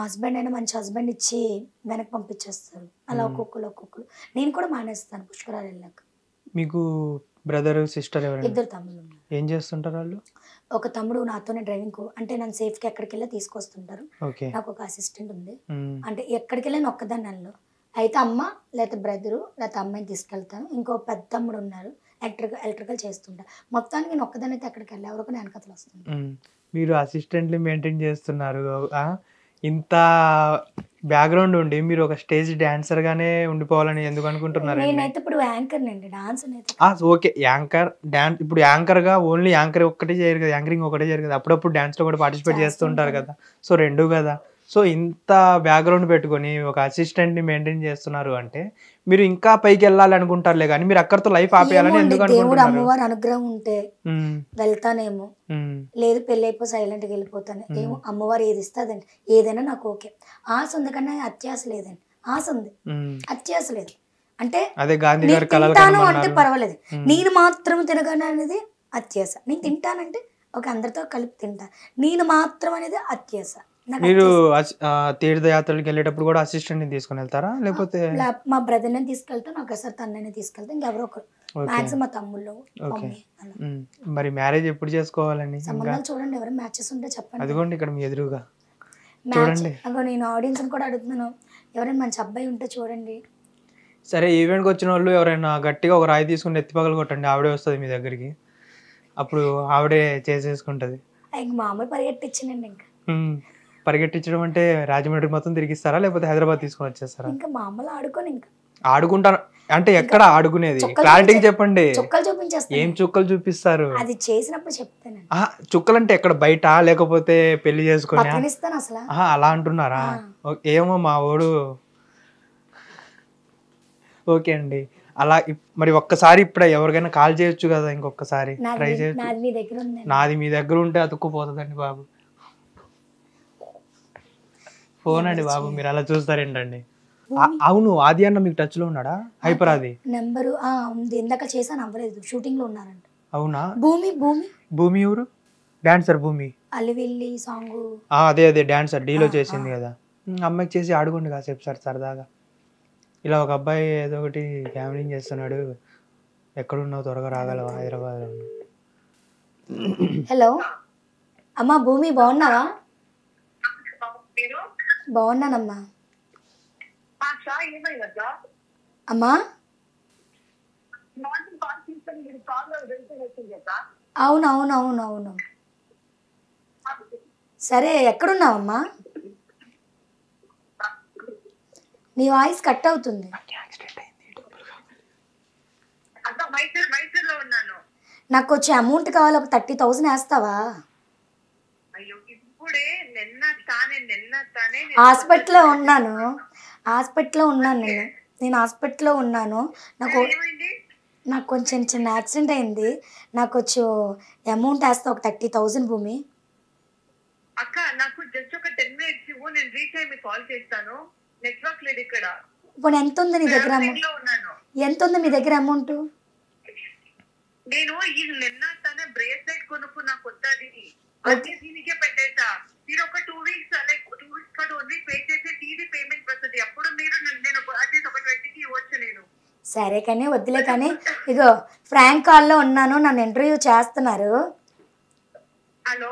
హస్బెండ్ అయినా మంచి హస్బెండ్ ఇచ్చి వెనక్కి పంపించేస్తారు. అలా ఒక్కొక్కరు నేను కూడా మానేస్తాను పుష్కరాలు వెళ్ళాక. మీకు బ్రదర్ సిస్టర్ ఎవరైనా? 2 తమ్ముళ్ళు ఉన్నారు. ఏం చేస్తుంటారు వాళ్ళు? ఒక తమ్ముడు నాతోనే డ్రైవింగ్, అంటే నన్ను సేఫ్కి ఎక్కడికి వెళ్ళి తీసుకొస్తుంటారు. నాకు ఒక అసిస్టెంట్ ఉంది, అంటే ఎక్కడికి వెళ్ళి నేను ఒక్కదాన్ని నన్ను అయితే అమ్మ లేకపోతే బ్రదరు లేకపోతే అమ్మాయిని తీసుకెళ్తాను. ఇంకో పెద్ద తమ్ముడు ఉన్నారు, ఎలక్ట్రికల్ చేస్తుంటా. మొత్తానికి నేను ఒక్కదాన్ని అయితే ఎక్కడికి వెళ్ళి ఎవరికో నేను వెనకతలు వస్తుంది. మీరు అసిస్టెంట్లీ మెయింటైన్ చేస్తున్నారు, ఇంత బ్యాక్గ్రౌండ్ ఉండి మీరు ఒక స్టేజ్ డాన్సర్ గానే ఉండిపోవాలని ఎందుకు అనుకుంటున్నారు? నేనైతే ఇప్పుడు యాంకర్ నండి, డాన్స్ ఓకే. యాంకర్ డాన్స్, ఇప్పుడు యాంకర్ గా ఓన్లీ యాంకర్ ఒక్కటే చేయరు కదా, యాంకరింగ్ ఒకటే చేయరు కదా, అప్పుడప్పుడు డాన్స్ లో కూడా పార్టిసిపేట్ చేస్తుంటారు కదా. సో 2 కదా. సో ఇంత బ్యాక్గ్రౌండ్ పెట్టుకొని ఒక అసిస్టెంట్ ని మెయింటైన్ చేస్తున్నారు అంటే మీరు ఇంకా పైకి వెళ్ళాలి అనుకుంటారులే, కానీ మీరు అక్కడితో లైఫ్ ఆపేయాలని ఎందుకు దేవుడు అనుకుంటున్నారు? అమ్మవారి అనుగ్రహం ఉంటే వెళ్తానేమో, లేదు పెళ్ళి అయిపోయి సైలెంట్ గా వెళ్ళిపోతాను ఏమో. అమ్మవారు ఏది ఇస్తుందండి, ఏదైనా నాకు ఓకే. ఆశ ఉంది కన్నా అత్యాశ లేదండి, ఆశ ఉంది అత్యాశ లేదు. అంటే అదే గాంధీ గారి కలలు తింటాను అంటే పర్వాలేదు, నేను మాత్రం తినగానే అనేది అత్యాశ. నేను తింటానంటే ఒక అందరితో కలిపి తింటా, నేను మాత్రం అనేది అత్యాశ. మీరు తీర్థయాత్రలకు వెళ్ళేటప్పుడు కూడా అసిస్టెంట్ ని తీసుకుని వెళ్తారా, లేకపోతే? మా బ్రదర్ ని తీసుకెళ్తా, నాకు ఒకసారి తనని తీసుకెళ్తా, ఇంకెవరో ఒకరు, మాక్సిమం మా తమ్ముళ్ళు మమ్మీ. మరి మ్యారేజ్ ఎప్పుడు చేసుకోవాలండి? సంబంధాలు చూడండి, ఎవరైనా మ్యాచెస్ ఉంటే చెప్పండి. అదిగోండి ఇక్కడ మీ ఎదురుగా చూడండి. నేను ఆడియన్స్ కూడా అడుగుతున్నాను, ఎవరైనా మంచి అబ్బాయి ఉంటే చూడండి. సరే, ఈవెంట్కి వచ్చిన వాళ్ళు ఎవరైనా గట్టిగా ఒక రాయి తీసుకుని ఎత్తి పగలు కొట్టండి, ఆవిడే వస్తుంది మీ దగ్గరికి, అప్పుడు ఆవిడే చేసేసుకుంటది. ఇంక మామూలు పరిగెట్టించానండి. ఇంకా పరిగెట్టించడం అంటే రాజమండ్రి మొత్తం తిరిగిస్తారా, లేకపోతే హైదరాబాద్ తీసుకొని వచ్చేస్తారా? ఇంకా మామూలు ఆడుకొని ఇంకా ఆడుకుంటాను అంటే ఎక్కడ ఆడుకునేది క్లారిటీగా చెప్పండి. చుక్కలు చూపించేస్తాను. ఏం చుక్కలు చూపిస్తారు? అది చేసినప్పుడు చెప్తాను. చుక్కలు అంటే ఎక్కడ, బయట లేకపోతే పెళ్లి చేసుకుని అసలు అలా అంటున్నారా? ఏమో మా ఓడు. ఓకే అండి, అలా మరి ఒక్కసారి ఇప్పుడు ఎవరికైనా కాల్ చేయొచ్చు కదా, ఇంకొకసారి ట్రై చేయొచ్చు. నాది మీ దగ్గర ఉంటే అతుక్కుపోతుందండి బాబు. ఫోన్ అండి బాబు, మీరు అలా చూస్తారేంటండి? అవును, ఆది అన్న మీకు టచ్ లో ఉన్నాడా? హైపర్ ఆది నెంబరు ఉంది, ఇందాక చేశాను అవ్వలేదు, షూటింగ్ లో ఉన్నారంట. అవునా? భూమి ఎవరు? డాన్సర్ భూమి, అలివెల్లి సాంగ్. అదే డాన్సర్ డీలో చేసింది కదా. అమ్మాయికి చేసి ఆడుకోండి కాసేపు సార్ సరదాగా. ఇలా ఒక అబ్బాయి ఏదో ఒకటి గ్యామ్లింగ్ చేస్తున్నాడు, ఎక్కడున్నావు, త్వరగా రాగలవా, హైదరాబాద్ లో. హలో అమ్మా, భూమి బాగున్నావా? బాగున్నానమ్మా. అమ్మా అవును. సరే, ఎక్కడున్నావమ్మా? నీ వాయిస్ కట్ అవుతుంది. నాకు కొంచెం అమౌంట్ కావాలి, ఒక 30,000 వేస్తావా? హాస్పిటల్లో ఉన్నాను నేను హాస్పిటల్లో ఉన్నాను. నాకు కొంచెం చిన్న యాక్సిడెంట్ అయింది, నాకు కొంచెం అమౌంట్ వేస్తా, ఒక 30,000 భూమి. అక్క, నాకు జస్ట్ ఒక 10 minutes ఇవ్వు, నేను రీచ్ అయ్యి మీకు కాల్ చేస్తాను. నెట్వర్క్ లేదు ఇక్కడ. ఇప్పుడు ఎంత ఉంది నీ దగ్గర అమౌంట్? ఎంత ఉంది మీ దగ్గర అమౌంట్? నేను ఈ నిన్న తన బ్రేస్లెట్ కొనుక్కున్నా కొత్తది, అది దీనికే పెట్టేసా. మీరు ఒక 2 weeks లైక్ 2 weeks కాదు, 1 week వెయిట్ చేస్తే టీవీ పేమెంట్ వస్తుంది, అప్పుడు మీరు నేను అట్లీస్ట్ ఒక 20కి ఇవ్వచ్చు. నేను సరే కానీ వద్దులే కానీ, ఇగో ఫ్రాంక్ కాల్లో ఉన్నాను, నన్ను ఇంటర్వ్యూ చేస్తున్నారు. హలో,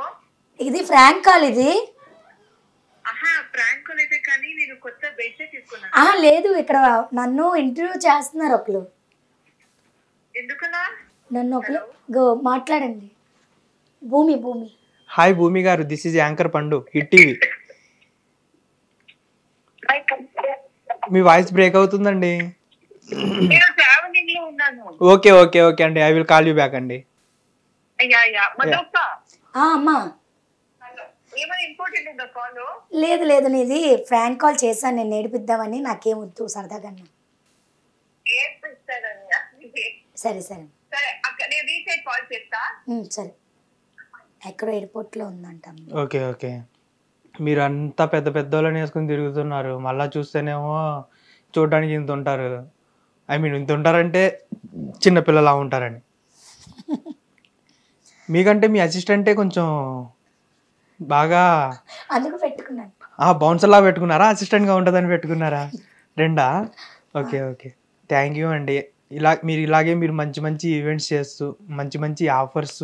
ఇది ఫ్రాంక్ కాల్. ఇది ఫ్రాంక్ కాల్ అయితే, కానీ నేను కొత్త బ్రేస్లెట్ తీసుకున్నాను. లేదు, ఇక్కడ నన్ను ఇంటర్వ్యూ చేస్తున్నారు ఒకరు. ఎందుకలా? నన్ను ఒకరు మాట్లాడండి. భూమి. హాయ్ భూమి గారు, దిస్ ఈజ్ యాంకర్ పండు, హిట్ టీవీ. మీ వాయిస్ బ్రేక్ అవుతుందండి. ఓకే అండి, I will call you back అండి. అమ్మా లేదు, నీది ఫ్రాంక్ కాల్ చేశాను, నేను నేర్పిద్దామని. నాకేం వద్దు, సరదాగా. సరే అక్క, నేను రీచ్ అయ్యి కాల్ సరే, ఎక్కడో ఎయిర్పోర్ట్లో ఉందంట. Okay okay. మీరు అంతా పెద్ద పెద్దోళ్ళని వేసుకుని తిరుగుతున్నారు, మళ్ళీ చూస్తేనేమో చూడడానికి ఇంత ఉంటారు. ఐ మీన్ ఇంత ఉంటారంటే చిన్నపిల్లలా ఉంటారని. మీకంటే మీ అసిస్టెంటే కొంచెం బాగా అందుకు పెట్టుకున్నాను. బౌన్సర్లా పెట్టుకున్నారా, అసిస్టెంట్గా ఉంటుందని పెట్టుకున్నారా? రెండా? Okay okay. థ్యాంక్ యూ అండి. ఇలాగే మీరు మంచి మంచి ఈవెంట్స్ చేస్తూ మంచి మంచి ఆఫర్స్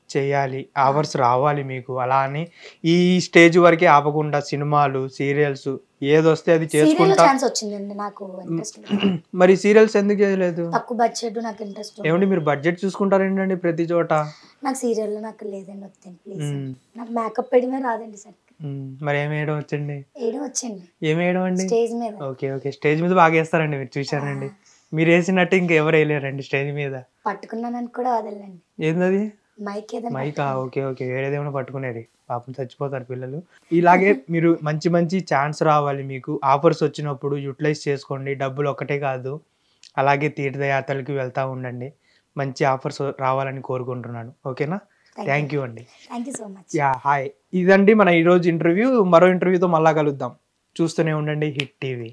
చేయాలి, ఆఫర్స్ రావాలి మీకు. అలా అని ఈ స్టేజ్ వరకే ఆపకుండా సినిమాలు, సీరియల్స్ ఏదొస్తే అది చేసుకుంటా. ఛాన్స్ వచ్చిందండి, నాకు ఇంట్రెస్ట్. మరి సీరియల్స్ ఎందుకు చేయలేదు? తక్కువ బడ్జెట్, నాకు ఇంట్రెస్ట్. ఏమండి మీరు బడ్జెట్ చూసుకుంటారేంటండి ప్రతి చోట? నాకు సీరియల్లో నాకు లేదండి, వద్దండి ప్లీజ్. నాకు మేకప్ వేయడమే రాదండి సరిగ్గా. మరి ఏం వేయడం వచ్చండి? వేయడం వచ్చండి. ఏం వేయడం అండి? స్టేజ్ మీద. Okay okay. స్టేజ్ మీద బాగా వేస్తారండి, మీరు చూశారండి. మీరు వేసినట్టు ఇంకెవరు వేయలేరండి స్టేజ్ మీద. పట్టుకున్నానని కూడా వదలండి. ఏందది? మైకా? Okay okay. వేరేదేమైనా పట్టుకునేది, పాపం చచ్చిపోతారు పిల్లలు. ఇలాగే మీరు మంచి మంచి ఛాన్స్ రావాలి మీకు. ఆఫర్స్ వచ్చినప్పుడు యూటిలైజ్ చేసుకోండి. డబ్బులు ఒక్కటే కాదు, అలాగే తీర్థయాత్రలకి వెళ్తూ ఉండండి. మంచి ఆఫర్స్ రావాలని కోరుకుంటున్నాను. ఓకేనా? థ్యాంక్ యూ అండి. Thank you so much. Hi. ఇదండి మన ఈరోజు ఇంటర్వ్యూ. మరో ఇంటర్వ్యూతో మళ్ళా కలుద్దాం. చూస్తూనే ఉండండి హిట్ టీవీ.